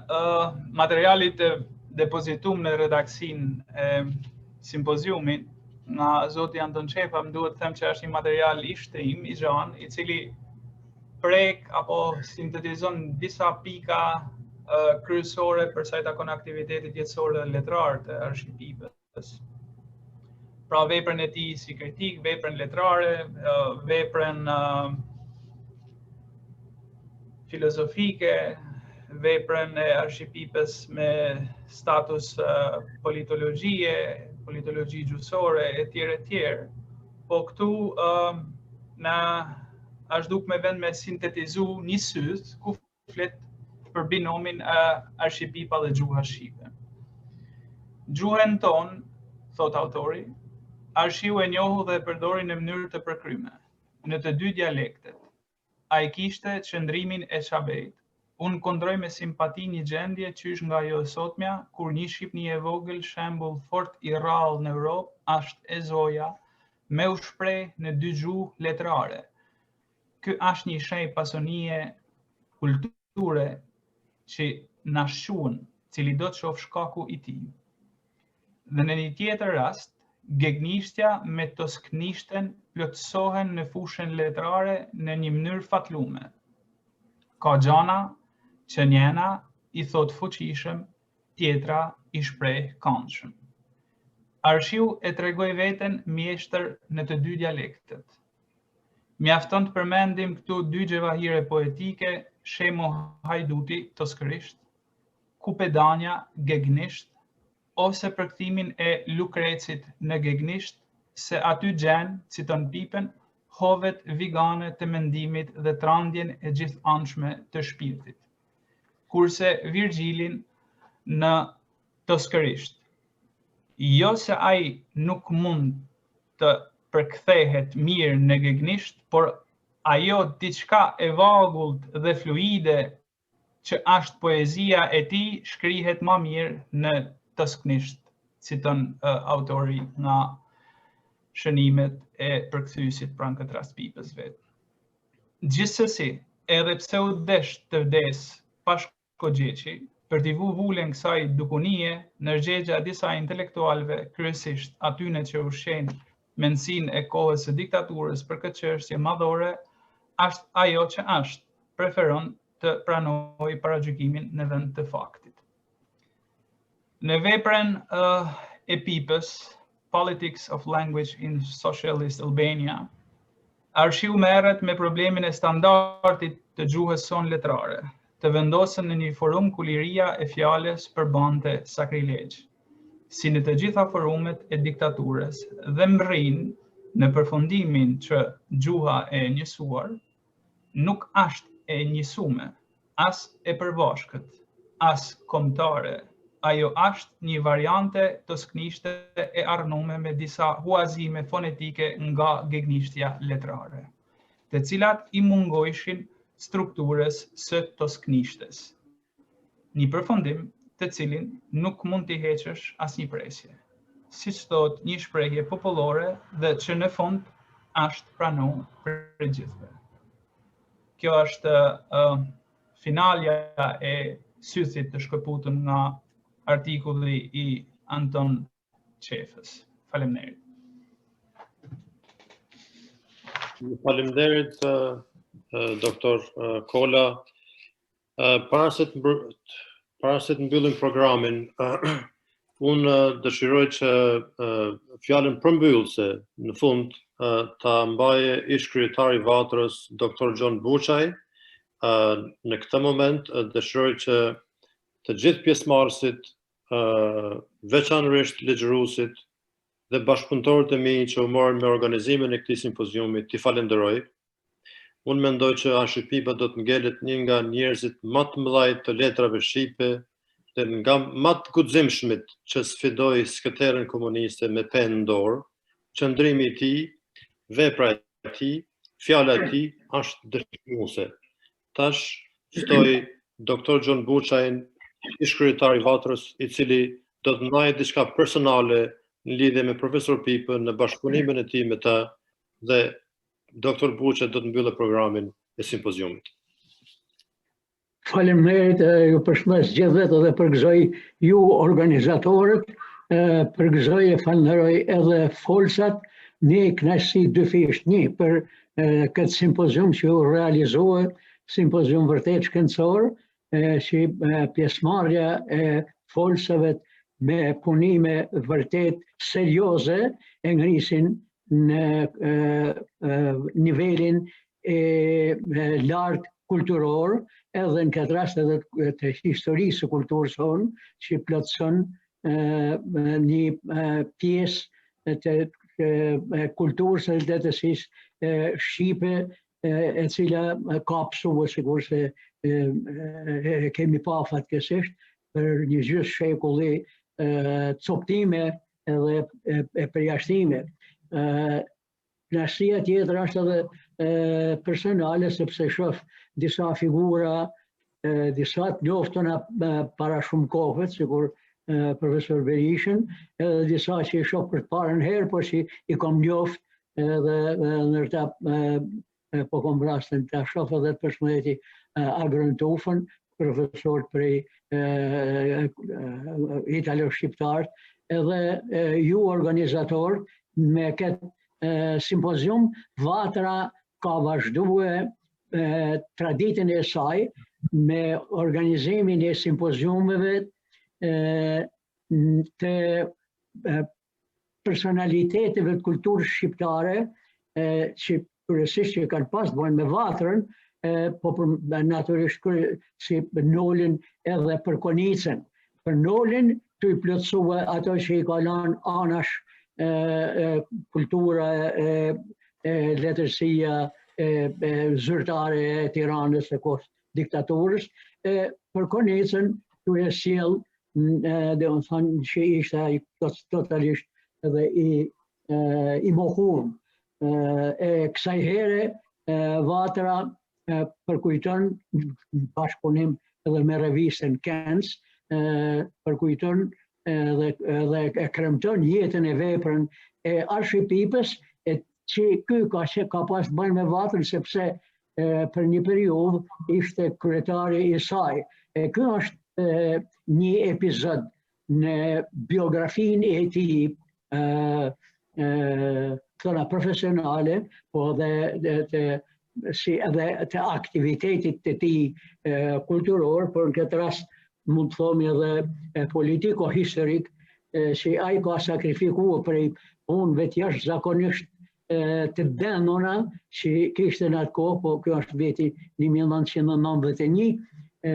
materialit e depozitum në redaksin e simpoziumit, nga zoti Anton Qefa, më duhet të them që është një material i shtrim, i gjan, i cili prek apo sintetizon disa pika kryesore për sa i takon aktivitetit jetësor dhe letrar të Arship Pipës. Pra veprën e tij si kritik, veprën letrare, veprën filozofike, veprën e Arship Pipës me status politologjie, politologji gjusore, etj. Po këtu na është duk me vend me sintetizu një syth ku flet për binomin Arship Pipa dhe gjuha shqipe. Gjuhën tonë, thot autori, Arshiu e njohu dhe e përdori në mënyrë të përkryme, në të dy dialektet. Ai kishte qëndrimin e Çabeit. Unë kundroj me simpati një gjendje qysh nga jo sotmja, kur një shqipni e vogël shembull fort i rrallë në Europë është e zoja, me u shpreh në dy gjuhë letrare. Ky është një shenjë pasonie kulture që na shquhen, cili do të shoh shkaku i tij. Dhe në një tjetër rast, gegnishtja me tosknishten plotësohen në fushën letrare në një mënyrë fatlume. Ka gjana që njëna i thot fuqishëm, tjetra i shpreh këndshëm. Arshiu e tregoi veten mjeshtër në të dy dialektet. Mjafton të përmendim këtu dy gjevahire poetike, Shemo Hajduti, toskërisht, Kupedania, gegnisht, ose përkthimin e Lukrecit në gegnisht, se aty gjen, citon Pipen, hovet vigane të mendimit dhe trandjen e gjithanshme të shpirtit. Kurse Virgjilin në toskërisht. Jo se ai nuk mund të përkthehet mirë në gegnisht, por ajo diçka e vogëlt dhe fluide që është poezia e tij shkrihet më mirë në toskërisht, citon autori nga shënimet e përkthyesit pranë këtë rast Pipës vet. Gjithsesi, edhe pse u desh të vdes pa shkogjeqi, për t'i vu vulen kësaj dukunie, nërgjegja disa intelektualve, kryesisht atyne që ushqejnë mendsinë e kohës së diktaturës për këtë çështje madhore, është ajo që është, preferon të pranojë paragjykimin në vend të faktit. Në veprën e Pipës, Politics of Language in Socialist Albania, arshiu merret me problemin e standardit të gjuhës son letrare, të vendosën në një forum ku liria e fjalës përbante sakrilegj, si në të gjitha forumet e diktaturës, dhe mbërrin në përfundimin që gjuha e njësuar nuk është e njësume, as e përbashkët, as kombëtare. Ajo është një variante tosknishte e arnume me disa huazime fonetike nga gegnishtja letrare, të cilat I mungojshin strukturës së tosknishtes. Një përfundim të cilin nuk mund t'i heqësh asnjë presje, siç thot një shprehje popullore dhe që në fund është pranuar për gjithëve. Kjo është finalja e sythit të shkëputën nga artikulli I Anton Qefës. Faleminderit. Faleminderit, doktor Kola. Para se të mbyllim programin, unë dëshiroj që fjalën përmbyllëse në fund ta mbaje ish kryetari I Vatrës, doktor Gjon Buçaj. Në këtë moment dëshiroj që të gjithë pjesëmarrësit, veçanërisht ligjëruesit dhe bashkëpunëtorët e mi që u morën me organizimin e këtij simpoziumi, t'i falenderoj. Unë mendoj që Ashik Pipa do të ngelet një nga njerëzit më të mëdhenj të letrave shqipe dhe nga më të guximshmit që sfidoi skëterën komuniste me penë në dorë. Qëndrimi I tij, vepra e tij, fjala e tij është dëshmuese. Tash ftoj doktor Gjon Buçajin, ish kryetari I Vatrës, I cili do të ndajë diçka personale në lidhje me profesor Pipën në bashkëpunimin e tij me ta, dhe doktor Buçaj do të mbyllë programin e simpoziumit. Faleminderit, ju përshëndes gjithëve dhe përgëzoj ju organizatorët, përgëzoj e falenderoj edhe folsat, një kënaqësi dyfisht, një për këtë simpozium që u realizohet, simpozium vërtet shkencor, që pjesëmarrja e folsave me punime vërtet serioze e ngrisin në nivelin e lartë kulturor, edhe në këtë rast edhe të historisë së kulturës sonë, që plotëson një pjesë të kulturës së lehtësisë shqipe, e cila ka pësuar sigur se kemi pa fatkeqësisht për një gjysmë shekulli coptime edhe e përjashtime. Kënaqësia tjetër është edhe personale, sepse shoh disa figura, disa të njoftuna para shumë kohëve, sikur profesor Berishën, edhe disa që I shoh për të parën herë, por që I kam njoft edhe ndërta po kom rastin të shoh edhe personalitetin Agron Tufën, profesor prej italo-shqiptar, edhe ju organizator me këtë simpozium, Vatra ka vazhduar traditën e saj me organizimin e simpoziumeve të personaliteteve të kulturës shqiptare që kryesisht që kanë pas të bëjnë me vatrën, po natyrisht si Nolin edhe për Konicën. Për Nolin të i plotësua ato që i ka lanë anash kultura, letërsia, zyrtare e Tiranës e kohës diktaturës. Për Konicën të e sjell, dhe më thënë që ishte ai totalisht edhe i mohuar. Kësaj here vatra përkujton bashkëpunim edhe me revistën Kens, përkujton dhe e kremton jetën e veprën e Arshipipës, që ky ka pas të bëjë me vatrën sepse për një periudhë ishte kryetari i saj. Ky është një epizod në biografinë e tij profesionale, po edhe të aktivitetit të tij kulturor, por në këtë rast mund të themi edhe politiko-historik, që ai ka sakrifikuar prej punëve të jashtëzakonisht të denona që kishte në atë kohë, po kjo është viti 1991,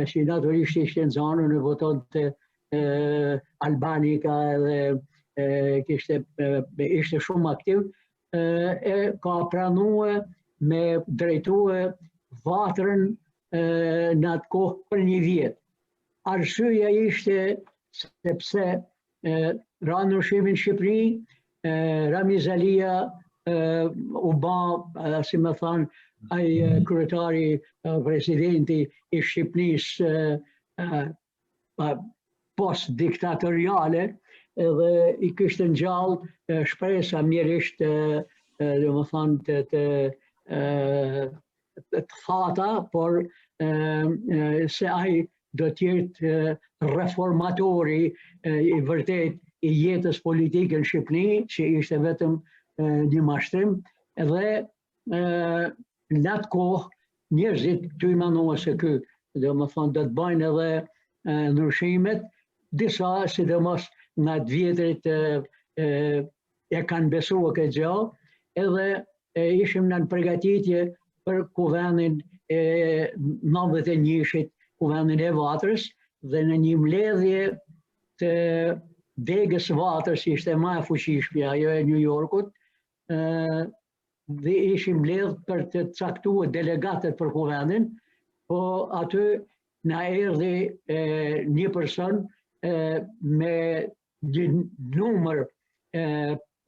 që natyrisht ishte në zonën e votonte Albanika edhe ishte shumë aktiv, ka pranuar me drejtue vatrën në atë kohë për një vjet. Arsyeja ishte sepse ra ndryshimi në Shqipëri, Ramiz Alia u ba, si më thanë, ai kryetari presidenti i Shqipërisë post-diktatoriale, edhe i kishte ngjall shpresa mjerisht, dhe më thanë, të thata, por se ai do të jetë reformatori i vërtet i jetës politike në Shqipëri, që ishte vetëm një mashtrim, edhe në atë kohë njerëzit të imanuar se ky, dhe më thonë, do të bëjnë edhe ndryshimet, disa, sidomos në atë vjetrit e kanë besuar këtë gjë, edhe ishim në përgatitje për kuvendin e 91-shit, kuvendin e vatrës, dhe në një mbledhje të degës vatrës, ishte më e fuqishme ajo e New Yorkut, dhe ishim mbledh për të caktuar delegatët për kuvendin, po aty na erdhi një person me një numër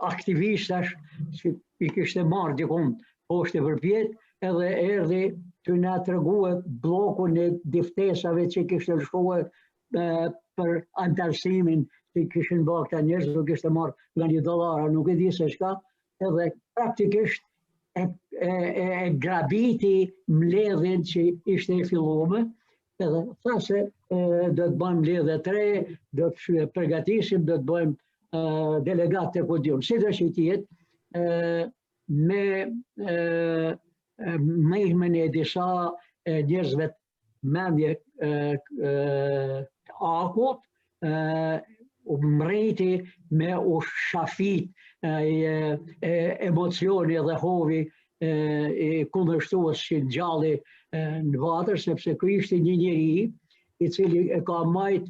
aktivistash që i kishte marrë dikun poshtë përpjet, edhe erdhi të na tregue bllokun e diftesave që kishte lëshuar për antarësimin që kishin bërë këta njerëz, nuk kishte marrë nga $1, nuk e di se çka, edhe praktikisht e grabiti mbledhjen që ishte e filluar, edhe tha se do të bëjmë mbledhje të re, do të përgatisim, do të bëjmë delegat të kudion. Si do që jetë, me mehmen e disa njerëzve mendje akut, u mrejti me u shafit emocioni dhe hovi i kundërshtues që ngjalli në vatër, sepse ky ishte një njeri i cili e ka majt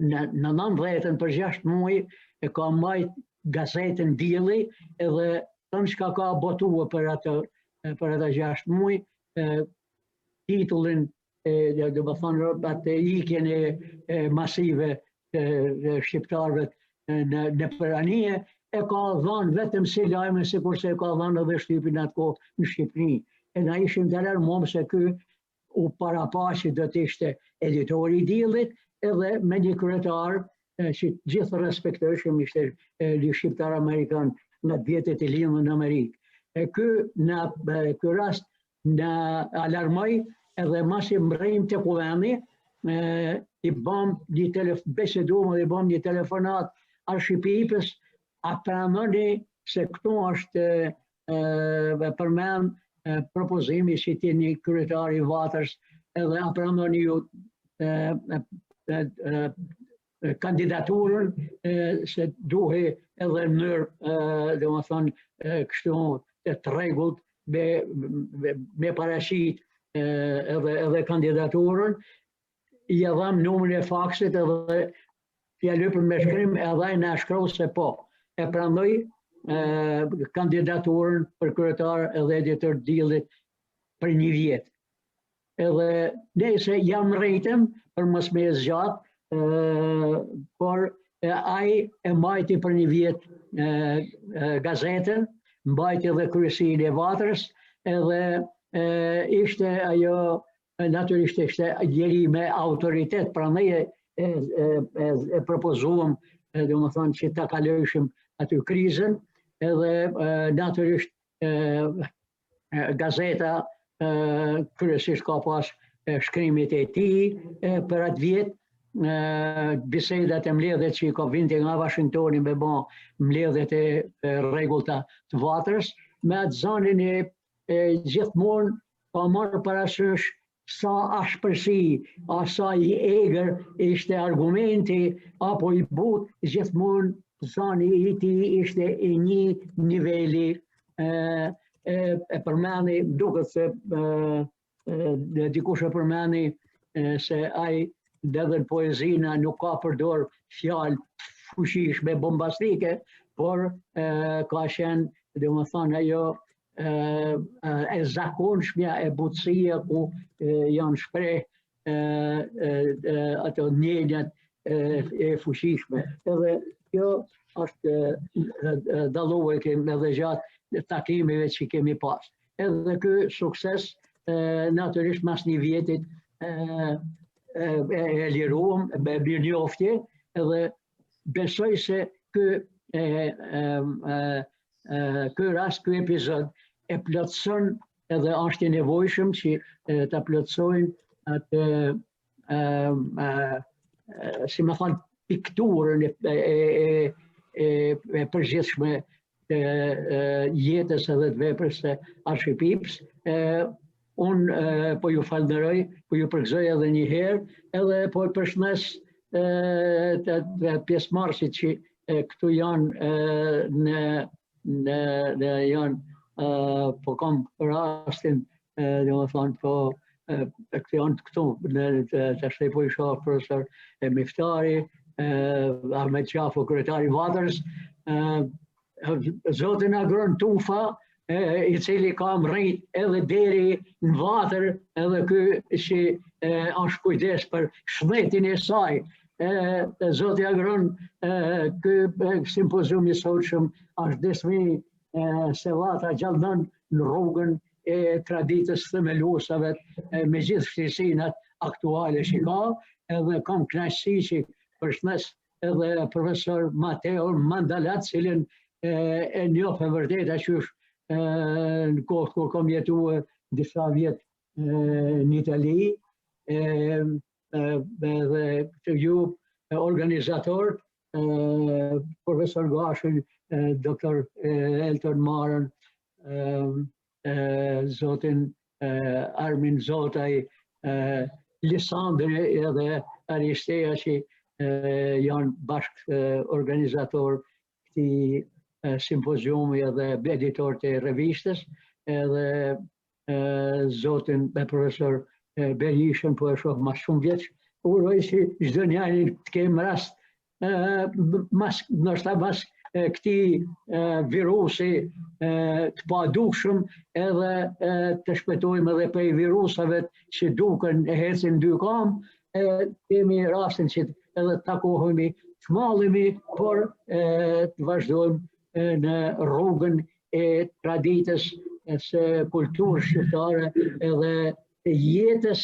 në 90-ën për 6 muaj, e ka majt gazetën Dielli, edhe tënë çka ka botuar për atë 6 muaj, titullin, do të thonë, atë ikjen e masive të shqiptarëve në Peranie, e ka dhënë vetëm si lajme, sikurse e ka dhënë edhe shtypin atë kohë në Shqipëri. E na ishim të alarmuar se ky u parapaqi do të ishte editori i Diellit, edhe me një kryetar që gjithë respektojshëm, ishte një shqiptar amerikan nga vjetët e lindën në Amerikë. Ky rast na alarmoi, edhe masi mbrejmë të kuvendi, i bëm një biseduam dhe i bëm një telefonat Arshipipës, a pranoni se këtu është përmend propozimi që ti një kryetari i vatrës, edhe a pranoni ju kandidaturën se duhe edhe në mënyrë, domethënë, kështu të rregullt me paraqit edhe kandidaturën, I dham numrin e faksit edhe fjalëpër me shkrim edhe ai na shkroi se po. E pranoi kandidaturën për kryetar edhe editor dillit për 1 vjet. Edhe nëse jam rritëm për mos me zgjat, por ai e mbajti për 1 vjet gazetën, mbajti edhe kryesinë e Vatrës, edhe ishte ajo natyrisht ishte njeri me autoritet, prandaj e propozuam, domethënë që ta kalojshim aty krizën, edhe natyrisht gazeta kryesisht ka pas shkrimit e tij për atë vit, bisedat e mbledhjet që ka vinte nga Washingtoni me bë mbledhjet e rregullta të Vatrës, me atë zonin e gjithmonë ka marrë parasysh sa ashpërsi, sa I egër ishte argumenti, apo I but, gjithmonë zani I tij ishte I një niveli, e përmeni, duket se dikush e përmeni se ai edhe në poezina nuk ka përdor fjalë fuqishme, bombastike, por ka qenë, domethënë ajo e zakonshmja e butësia ku janë shpreh ato ndjenjat e fuqishme. Edhe kjo është dalluar edhe gjatë takimeve që kemi pas. Edhe ky sukses natyrisht mas 1 vjetit e liruam, me mirënjoftje, edhe besoj se ky rast, ky epizod e plotëson edhe është I nevojshëm që ta plotësojnë atë si më thon pikturën e përgjithshme të jetës edhe të veprës së Arshipipës. Unë po ju falënderoj, po ju përgëzoj edhe një herë, edhe po përshëndes të pjesëmarrësit që këtu janë po kam rastin, domethënë po këtu janë këtu, tash po I shoh profesor Miftari, Ahmet Qafo, kryetari I Vatrës, zotin Agron Tufa, I cili ka rrit edhe deri në Vatër, edhe ky që është kujdes për shëndetin e saj. Zoti Agron, ky simpozium I sotshëm është desmi se Vatra gjallëdon në rrugën e traditës themeluesave me gjithë vështirësinat aktuale që ka, edhe kam kënaqësi që përshëndes edhe profesor Mateo Mandalat, cilin e njoh e vërtet qysh në kohë kur kam jetuar disa vjet në Itali, edhe ju organizator, profesor Gashin, doktor Elton Marën, zotin Armin Zotaj, Lisandri edhe Aristeja që janë bashkë organizator këtij simpoziumi edhe editor të revistës, edhe zotin profesor Berishën, po e shoh mas shumë vjeç. Uroj që çdo njeri të kemë rast ndoshta mas këtij virusi të padukshëm, edhe të shpëtojmë edhe prej virusave që duken e ecin 2 kam, kemi rastin që edhe të takohemi, të mallemi, por të vazhdojmë në rrugën e traditës së kulturës shqiptare edhe të jetës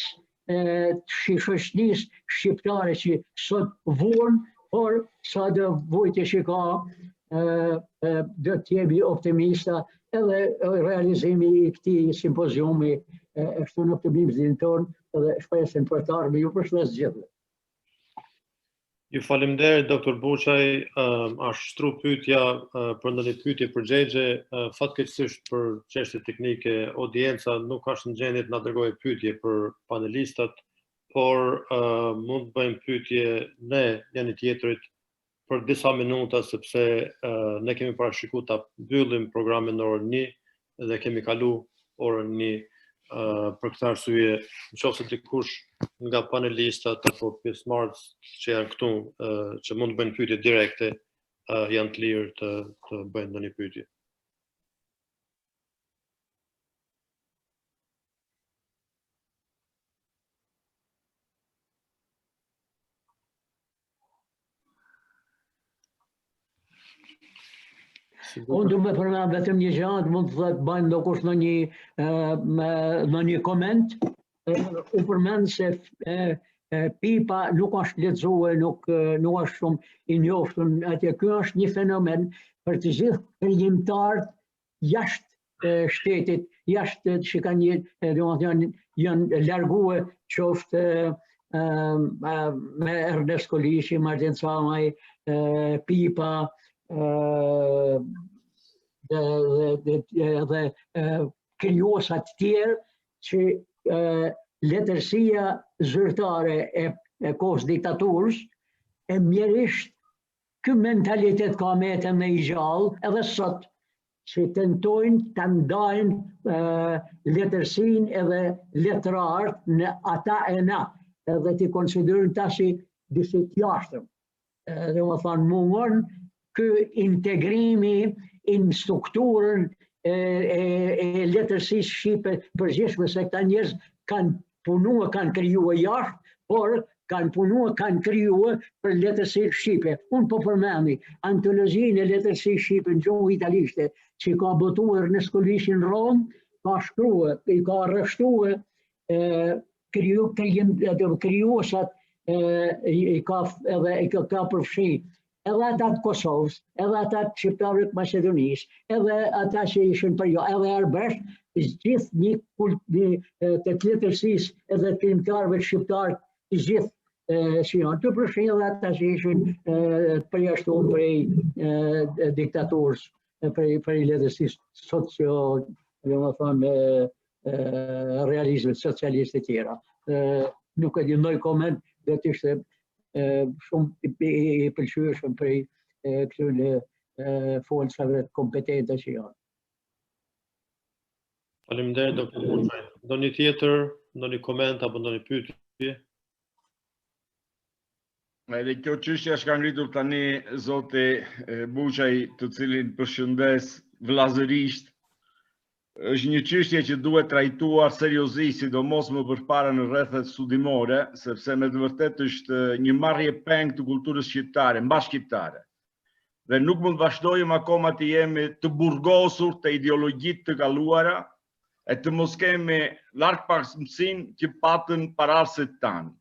të shoqërisë shqiptare që sot vuan, por sa do vujtje që ka, do të jemi optimista, edhe realizimi I këtij simpoziumi e shton optimizmin ton edhe shpresën për të ardhmen. Ju përshëndes gjithëve. Ju faleminderit, doktor Buçaj, është shtru pyetja për ndonjë pyetje përgjigje, fatkeqësisht për çështje teknike, audienca nuk është në gjendje të na dërgojë pyetje për panelistat, por mund të bëjmë pyetje ne njëri tjetrit për disa minuta, sepse ne kemi parashikuar ta mbyllim programin në orën 1 dhe kemi kalu orën një për këtë arsye, nëse dikush nga panelistat apo pjesëmarrës që janë këtu që mund të bëjnë pyetje direkte, janë të lirë të bëjnë ndonjë pyetje. Unë du me përmend vetëm një gjë, mund të bëjnë ndokush në një koment. U përmend se pipa nuk është lexuar, nuk është shumë i njohur atje. Ky është një fenomen për të gjithë krijimtarët jashtë shtetit, jashtë që kanë janë larguar qoftë me Ernest Kolishi, Martin Camaj, Pipa, dhe krijuesat tjerë që letërsia zyrtare e kohës diktaturës e mjerisht ky mentalitet ka me jetën me i gjallë edhe sot që tentojnë të ndajnë letërsinë edhe letrarët në ata e na edhe të konsiderojnë ta si disi të jashtëm. Dhe më thonë mungon ky integrimi në strukturën e letërsisë shqipe përgjithshme, se këta njerëz kanë punuar, kanë krijuar jashtë, por kanë punuar, kanë krijuar për letërsinë shqipe. Unë po përmendi antologjinë e letërsisë shqipe në gjuhë italishte që ka botuar Ernest Kolishi në Rom, ka shkruar, i ka rreshtuar krijuesat, i ka përfshi edhe ata të Kosovës, edhe ata të shqiptarëve të Maqedonisë, edhe ata që ishin për jo, edhe arbësh, gjithë një të letërsisë edhe të krijimtarëve shqiptarë, të gjithë që janë të përfshirë edhe ata që ishin përjashtuar prej diktaturës, prej letërsisë realizmit socialist e tjera. Nuk e di ndonjë koment dhe të ishte shumë i pëlqyeshëm prej këtyre folësave kompetente që janë. Faleminderit doktor Buçaj. Ndonjë tjetër, ndonjë koment apo ndonjë pyetje? Edhe kjo çështja që ka ngritur tani zoti Buçaj, të cilin përshëndes vllazërisht, është një çështje që duhet trajtuar seriozisht, sidomos më përpara në rrethet studimore, sepse me të vërtetë është një marrje peng të kulturës shqiptare, mbashkiptare. Dhe nuk mund vazhdojmë akoma të jemi të burgosur të ideologjitë të kaluara e të mos kemi larg pamësinë që patën pararësit tanë,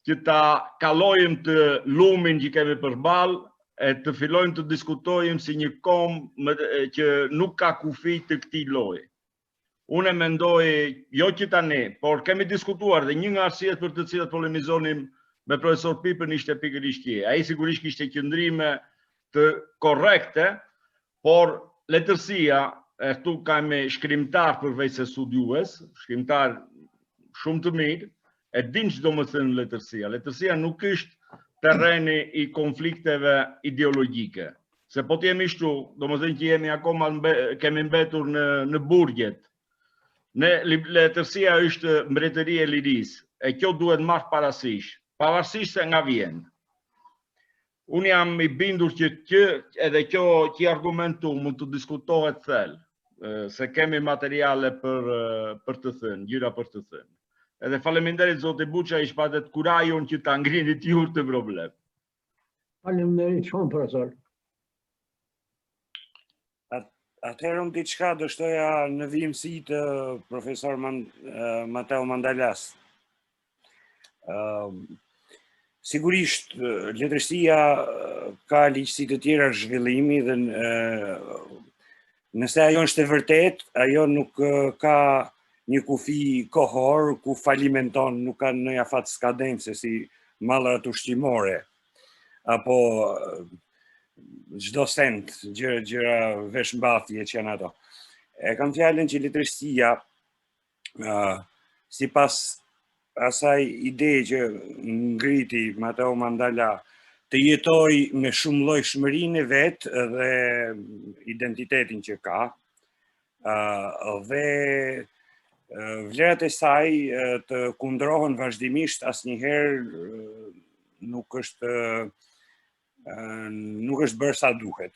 që ta kalojmë të lumin që kemi përballë e të fillojmë të diskutojmë si një kom që nuk ka kufi të këtij lloji. Unë mendoj, jo që tani, por kemi diskutuar dhe një nga arsyet për të cilat polemizonim me profesor Pipën ishte pikërisht kjo. Ai sigurisht kishte qëndrime të korrekte, por letërsia, këtu kemi shkrimtar përveç se studiues, shkrimtar shumë të mirë, e din ç'do të thënë letërsia. Letërsia nuk është terreni i konflikteve ideologjike. Se po të jemi shtu, do më thënë që jemi akoma kemi mbetur në burgjet. Letërsia është mbretëria e lirisë, e kjo duhet marrë parasysh, pavarësisht se nga vjen. Unë jam i bindur që edhe kjo që argumentu mund të diskutohet thellë, se kemi materiale për të thënë, gjëra për të thënë. Edhe faleminderit zoti Buçaj, shpatet kurajon që ta ngrinit ju të problem. Faleminderit shumë, profesor. Atëherë unë diçka do shtoja në vijimësi të profesor Mateo Mandalas. Sigurisht, letërsia ka ligjësi të tjera zhvillimi dhe nëse ajo është e vërtet, ajo nuk ka një kufi kohor ku falimenton, nuk ka në afat skadence si mallat ushqimore apo çdo sent, gjëra veshmbathje që janë ato. E kam fjalën që letërsia, sipas asaj ide që ngriti Mateo Mandala, të jetoj me shumë llojshmërinë e vet dhe identitetin që ka, Dhe vlerat e saj të kundrohen vazhdimisht asnjëherë nuk është bërë sa duhet.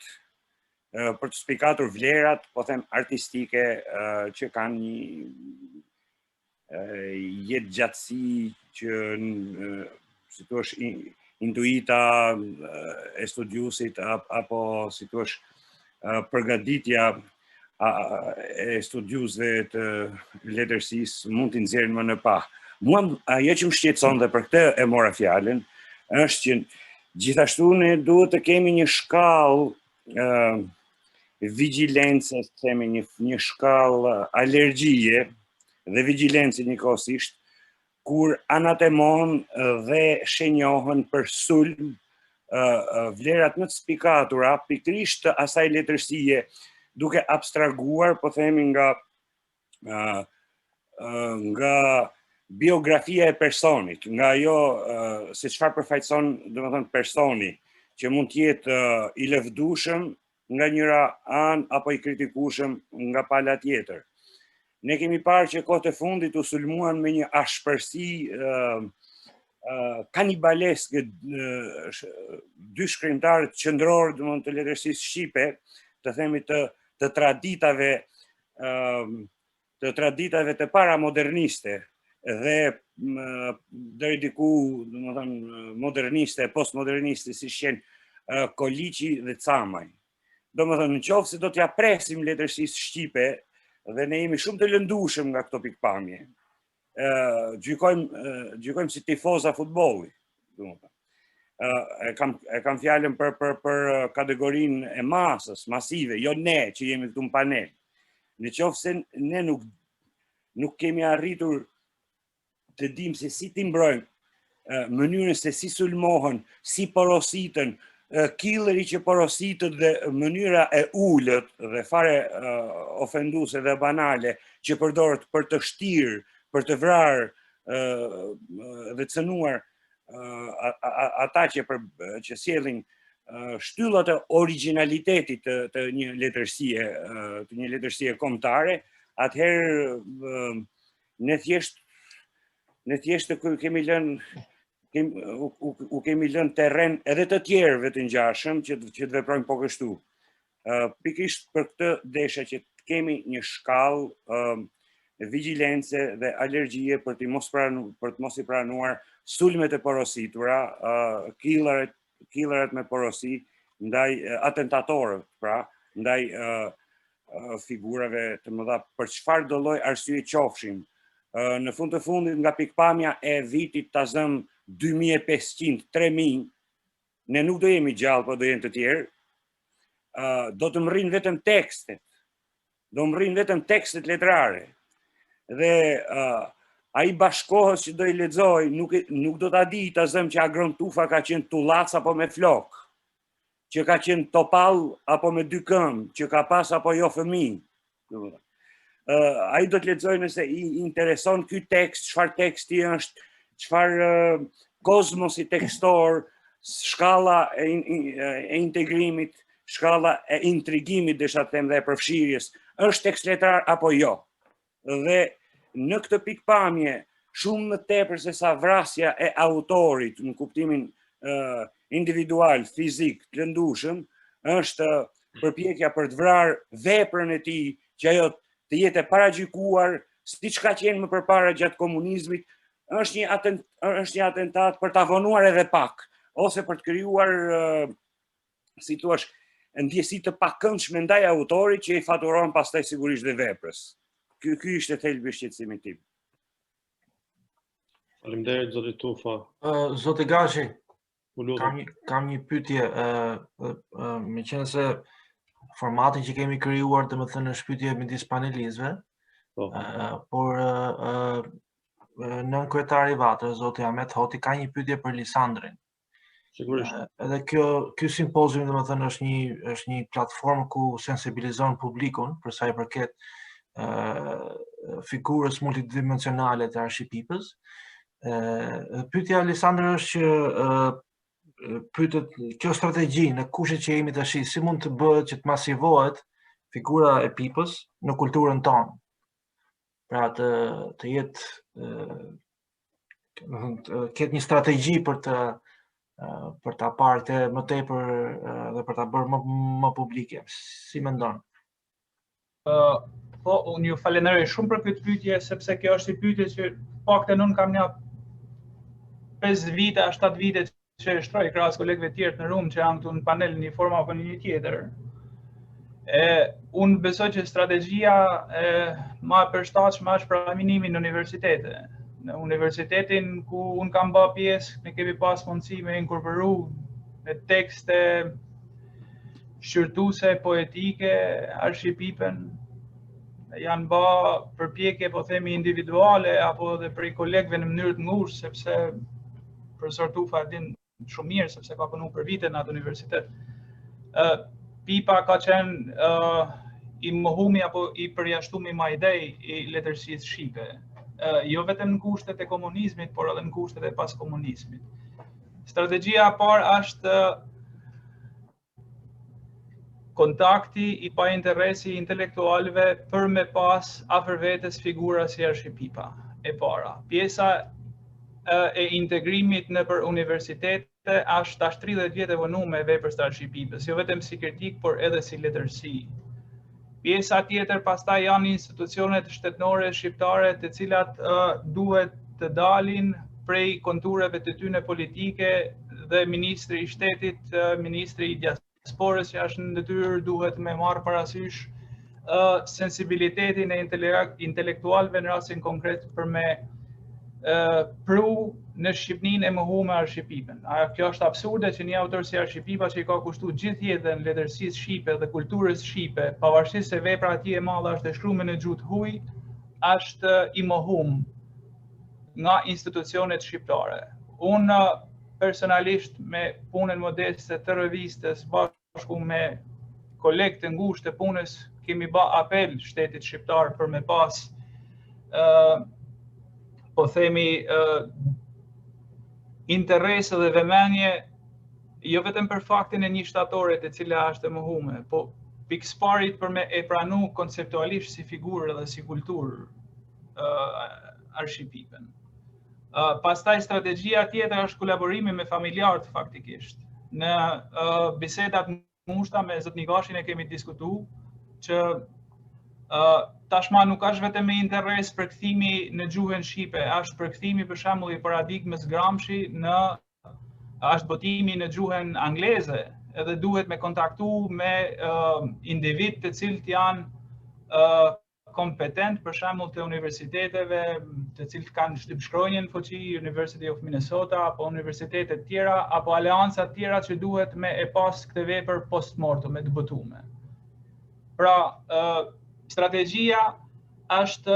Për të spikatur vlerat, po them artistike që kanë një jetë gjatësi që si thua intuita e studiusit apo si thua përgatitja e studiusve të letërsisë mund t'i nxjerrin më në pa. Mua ajo që më shqetëson dhe për këtë e mora fjalën është që gjithashtu ne duhet të kemi një shkallë vigjilencë, themi një shkallë alergjie dhe vigjilencë njëkohësisht, kur anatemon dhe shenjohen për sulm vlerat më të spikatura pikërisht të asaj letërsie, duke abstraguar, po themi nga biografia e personit, nga ajo se çfarë përfaqëson, domethënë personi, që mund të jetë i lëvdueshëm nga njëra anë apo i kritikueshëm nga pala tjetër. Ne kemi parë që kohët e fundit u sulmuan me një ashpërsi kanibaleske dy shkrimtarët qendror të letërsisë shqipe, të themi të traditave të paramoderniste dhe deri diku, domethënë moderniste, postmoderniste, si janë Koliçi dhe Camaj. Domethënë, nëse do t'ja presim letërsisë shqipe dhe ne jemi shumë të lëndueshëm nga këto pikpamje, gjykojmë si tifoza futbolli, domethënë. E kam fjalën për kategorinë e masës, masive, jo ne që jemi këtu në panel. Nëse ne nuk kemi arritur të dimë se si t'i mbrojmë mënyrën se si sulmohen, si porositën, killeri që porositët dhe mënyra e ullët dhe fare ofenduese dhe banale që përdoret për të shtirë, për të vrarë dhe cënuar ata që sjellin shtyllat e origjinalitetit të një letërsie kombëtare, atëherë ne thjesht kemi lënë terren edhe të tjerëve të ngjashëm që të veprojnë po kështu. Pikërisht për këtë desha që të kemi një shkallë vigjilence dhe alergjie për të mos i pranuar sulmet e porositura, killerat me porosi ndaj atentatorëve, pra, ndaj figurave të mëdha për çfarë do lloj arsye qofshin. Në fund të fundit nga pikpamja e vitit ta zëm 2500, 3000, ne nuk do jemi gjallë, po do jenë të tjerë. Do të mrrin vetëm tekstet. Do mrrin vetëm tekstet letrare. Dhe ai bashkohës që do i lexoj nuk do ta di ta zëm që Agron Tufa ka qenë tullac apo me flok, që ka qenë topall apo me dy këmbë, që ka pas apo jo fëmijë. Ai do të lexoj nëse i intereson ky tekst, çfarë teksti është, çfarë kozmosi tekstor, shkalla e integrimit, shkalla e intrigimit, desha të them, dhe e përfshirjes, është tekst letrar apo jo. Dhe në këtë pikpamje, shumë më tepër se sa vrasja e autorit në kuptimin individual, fizik, të lëndueshëm, është përpjekja për të vrarë veprën e tij, që ajo të jetë e paragjykuar, siç ka qenë më përpara gjatë komunizmit, është një atentat për ta vonuar edhe pak, ose për të krijuar, si thua, ndjesi të pakëndshme ndaj autorit që i faturon pastaj sigurisht dhe veprës. Ky ishte thelbi i shqetësimit tim. Faleminderit zoti Tufa. Zoti Gashi, U lutem. kam një pyetje, meqenëse se formatin që kemi krijuar, domethënë në shpytje midis panelistëve, por nën kryetari i Vatrës, zoti Ahmet Hoti, ka një pyetje për Lisandrin. Sigurisht. Edhe ky simpozium domethënë është një platformë ku sensibilizon publikun për sa i përket figurës multidimensionale të arshipipës. Pyetja e Lisandrës është që pyetet kjo strategji në kushtet që jemi tash, si mund të bëhet që të masivohet figura e Pipës në kulturën tonë. Pra të jetë ketë një strategji për ta parë këtë më tepër dhe për ta bërë më publike. Si mendon? Po, unë ju falenderoj shumë për këtë pyetje, sepse kjo është një pyetje që paktën unë kam një 5 vite, 7 vite që e shtroj krahas kolegëve të tjerë në Rum që janë këtu në panel në një formë apo në një tjetër. Unë besoj që strategjia më e përshtatshme është praminimi në universitete. Në universitetin ku unë kam bërë pjesë, ne kemi pas mundësi me inkorporu me tekste shqyrtuese, poetike, arshipipën, janë bë përpjekje, po themi, individuale apo edhe prej kolegëve në mënyrë të ngushtë, sepse profesor Tufa din shumë mirë sepse ka punuar për vite në atë universitet. Pipa ka qenë i mohumi apo i përjashtumi ma idej i letërsisë shqipe. Jo vetëm në kushtet e komunizmit, por edhe në kushtet e pas komunizmit. Strategjia e parë është kontakti i pa interesi intelektualëve për me pas afër vetes figura si Arshipipa e para. Pjesa e integrimit në për universitete është tash 30 vjet e vonuar me vepër të Arshipipës, jo vetëm si kritik, por edhe si letërsi. Pjesa tjetër pastaj janë institucionet shtetërore shqiptare të cilat duhet të dalin prej kontureve të tyre politike dhe ministri i shtetit, ministri i diasporës që është në detyrë duhet me marrë parasysh sensibilitetin e intelektualëve në rastin konkret për me pru në Shqipninë e mohuar me Arshipipën. Kjo është absurde që një autor si Arshipipa që i ka kushtuar gjithë jetën letërsisë shqipe dhe kulturës shqipe, pavarësisht se vepra e tij e madhe është e shkruar në gjuhë huj, është i mohuar nga institucionet shqiptare. Unë personalisht me punën modeste të revistës bashku me kolegë të ngushtë të punës kemi bë apel shtetit shqiptar për me pas po themi interese dhe vëmendje jo vetëm për faktin e një shtatore e cila është e mohuar, po pikësparit për me e pranu konceptualisht si figurë dhe si kulturë Arshipipën. Pastaj strategjia tjetër është kolaborimi me familjarët faktikisht. Në bisedat mushta me zot Nigashin e kemi diskutuar që tashma nuk është vetëm me interes përkthimi në gjuhën shqipe, është përkthimi për shembull i paradigmës Gramsci është botimi në gjuhën angleze, edhe duhet me kontaktu me individ të cilët janë kompetent për shembull të universiteteve të cilët kanë shtypshkronjën fuqi, University of Minnesota apo universitete të tjera apo aleanca të tjera që duhet me e pas këtë vepër post-mortem me të botuar. Pra, strategjia është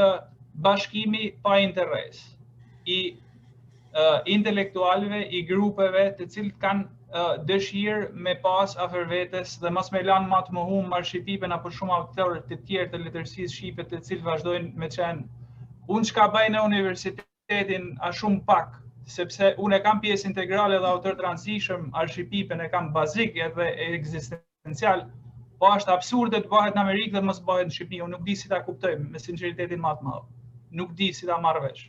bashkimi pa interes i intelektualëve, i grupeve të cilët kanë dëshirë me pas afër vetes dhe mos me lanë ma të mohuar Arshipipën apo shumë autorë të tjerë të letërsisë shqipe të cilët vazhdojnë me qenë unë çka bëj në universitetin a shumë pak, sepse unë e kam pjesë integrale dhe autor të rëndësishëm, Arshipipën e kam bazik edhe ekzistencial, po është absurde të bëhet në Amerikë dhe mos bëhet në Shqipëri. Unë nuk di si ta kuptoj me sinqeritetin më të madh. Nuk di si ta marr vesh.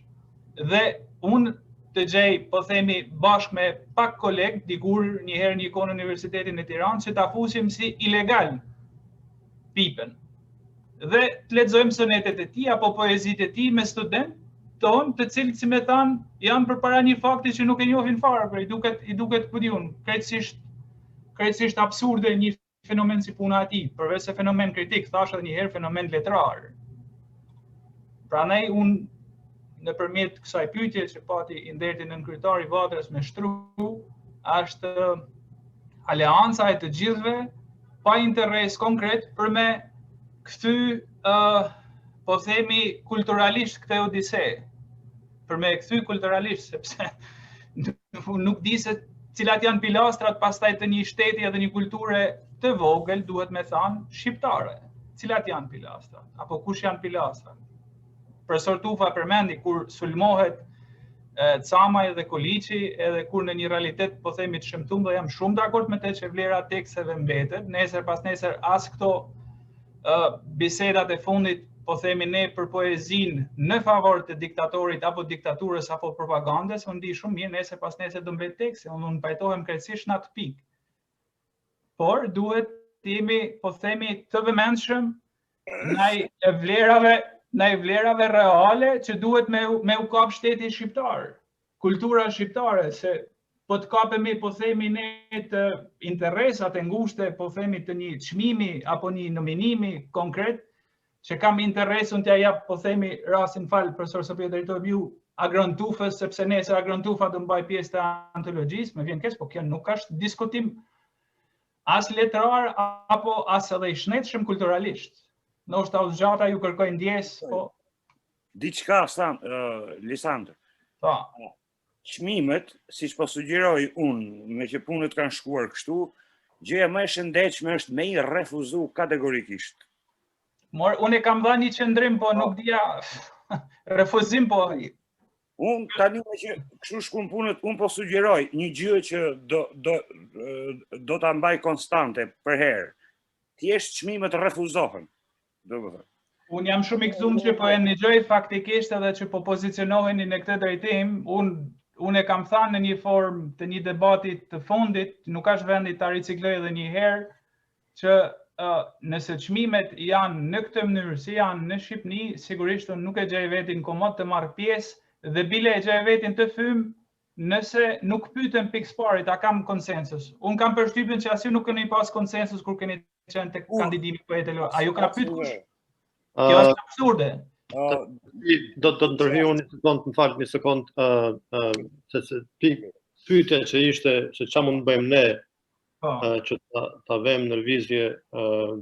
Dhe unë të gjej, po themi, bashkë me pak kolegë, dikur njëherë një kohë në Universitetin e Tiranës, që ta fusim si ilegal Pipën. Dhe të lexojmë sonetet e tij apo poezitë e tij me studentë tonë, të cilët, si me thanë, janë përpara një fakti që nuk e njohin fare, por i duket ku diun, krejtësisht absurde një fenomen si puna e tij, përveç se fenomen kritik, thash edhe një herë fenomen letrar. Prandaj unë nëpërmjet kësaj pyetje që pati i nderti nën kryetari Vatrës me shtru, është aleanca e të gjithëve pa interes konkret për me kthy po themi kulturalisht këtë odise. Për me kthy kulturalisht sepse nuk di se cilat janë pilastrat pastaj të një shteti edhe një kulture të vogël, duhet me thanë shqiptare. Cilat janë pilastrat apo kush janë pilastrat? Profesor Tufa përmendi kur sulmohet Camaj dhe Koliçi, edhe kur në një realitet po themi të shëmtuar, dhe jam shumë dakord me të që vlera tekseve mbetet, nesër pas nesër as këto bisedat e fundit, po themi ne për poezin në favor të diktatorit apo diktaturës apo propagandës, unë di shumë mirë, nese pas nese do mbet tek, se unë pajtohem krejtësisht në atë pikë. Por duhet të jemi, po themi, të vëmendshëm ndaj vlerave reale që duhet me u kap shteti shqiptar, kultura shqiptare, se po të kapemi, po themi ne të interesat e ngushte, po themi të një çmimi apo një nominimi konkret, që kam interesun t'ja jap, po themi, rastin fal, profesor Sofia drejtor ju, Agron Tufës, sepse nesër Agron Tufa do mbaj pjesë të antologjisë, më vjen keq, po kjo nuk është diskutim as letrar apo as edhe i shnetshëm kulturalisht. Ndoshta u zgjata ju kërkoj ndjes, po Diçka, Lisandër. po. Çmimet, siç po sugjeroj unë, me që punët kanë shkuar kështu, gjëja më e shëndetshme është me i refuzu kategorikisht. Unë e kam dhënë një qendrim, po nuk dia refuzim, po Unë tani me që kështu shkon punët, unë po sugjeroj një gjë që do ta mbaj konstante për herë. Thjesht çmimet refuzohen. Domethënë. unë jam shumë i gëzuar që po e ndigjoj faktikisht edhe që po pozicionoheni në këtë drejtim. Unë e kam thënë në një formë të një debati të fundit, nuk është vendi ta ricikloj edhe një herë, që nëse çmimet janë në këtë mënyrë si janë në Shqipëri, sigurisht unë nuk e gjej vetin komod të marr pjesë dhe bile e gjej vetin të fym nëse nuk pyeten pikë parit, a kam konsensus. Unë kam përshtypjen që asnjë nuk keni pas konsensus kur keni qenë tek kandidimi poetë. A ju ka pyetur kush? Kjo është absurde. Do të ndërhyj unë një sekond, më fal një sekond, se pyetja që ishte se çfarë mund të bëjmë ne që ta vëmë në lëvizje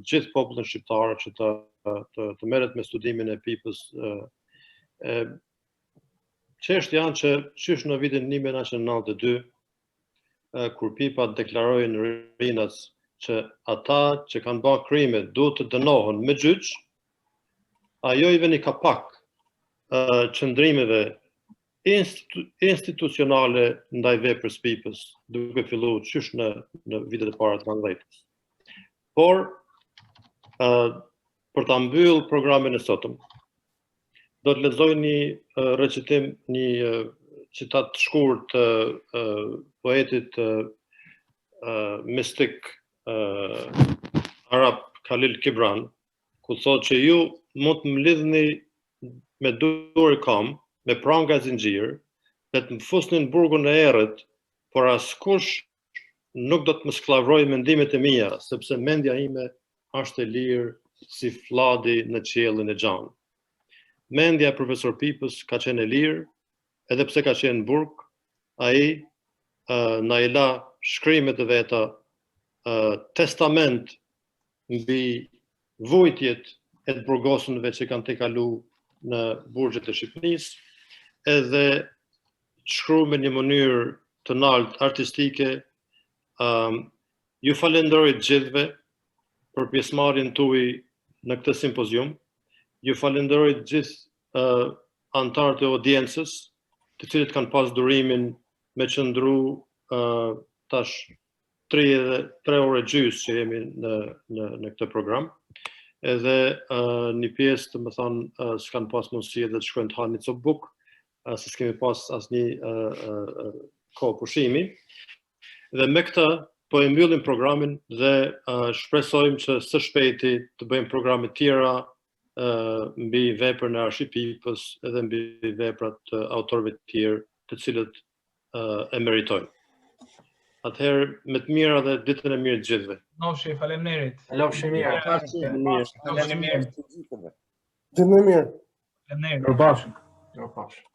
gjithë popullin shqiptar që të merret me studimin e Pipës. Çështja janë që qysh në vitin 1992, kur Pipa deklaroi në Rinas që ata që kanë bërë krime duhet të dënohen me gjyq, ajo i veni ka pak qëndrimeve institucionale ndaj veprës Pipës, duke filluar qysh në vitet e para të 90-s. Por, për ta mbyll programin e sotëm, do të lexoj një recitim, një citat të shkurt të poetit mistik arab Khalil Gibran, ku thotë që ju mund të më lidhni me dorë kam, me pranga zinxhir, dhe të më fusnin burgun e errët, por askush nuk do të më sklavroj mendimet e mia, sepse mendja ime është e lirë si fladi në qiellin e gjanë. Mendja e profesor Pipës ka qenë e lirë, edhe pse ka qenë në burg, ai na i la shkrimet e veta, testament mbi vujtjet e të burgosënve që kanë tejkalu në burgjet e Shqipërisë, edhe shkru me një mënyrë të lartë artistike. Ju falenderoj të gjithëve për pjesëmarrjen tuaj në këtë simpozium. Ju falenderoj të gjithë anëtarët e audiencës, të cilët kanë pas durimin me qëndru tash 3 orë gjysmë që jemi në këtë program. Edhe një pjesë të më thonë s'kanë pas mundësi edhe të shkojnë të hanë një copë bukë, se s'kemi pas asnjë kohë pushimi. Dhe me këtë po e mbyllim programin dhe shpresojmë që së shpejti të bëjmë programe tjera mbi veprën e Arship Pipës edhe mbi veprat të autorëve të tjerë të cilët e meritojnë. Atëherë, me të mira dhe ditën e mirë të gjithëve. Nofshi, faleminderit. Kalofshi mirë. Faleminderit. Ditën e mirë. Faleminderit. Mirupafshim.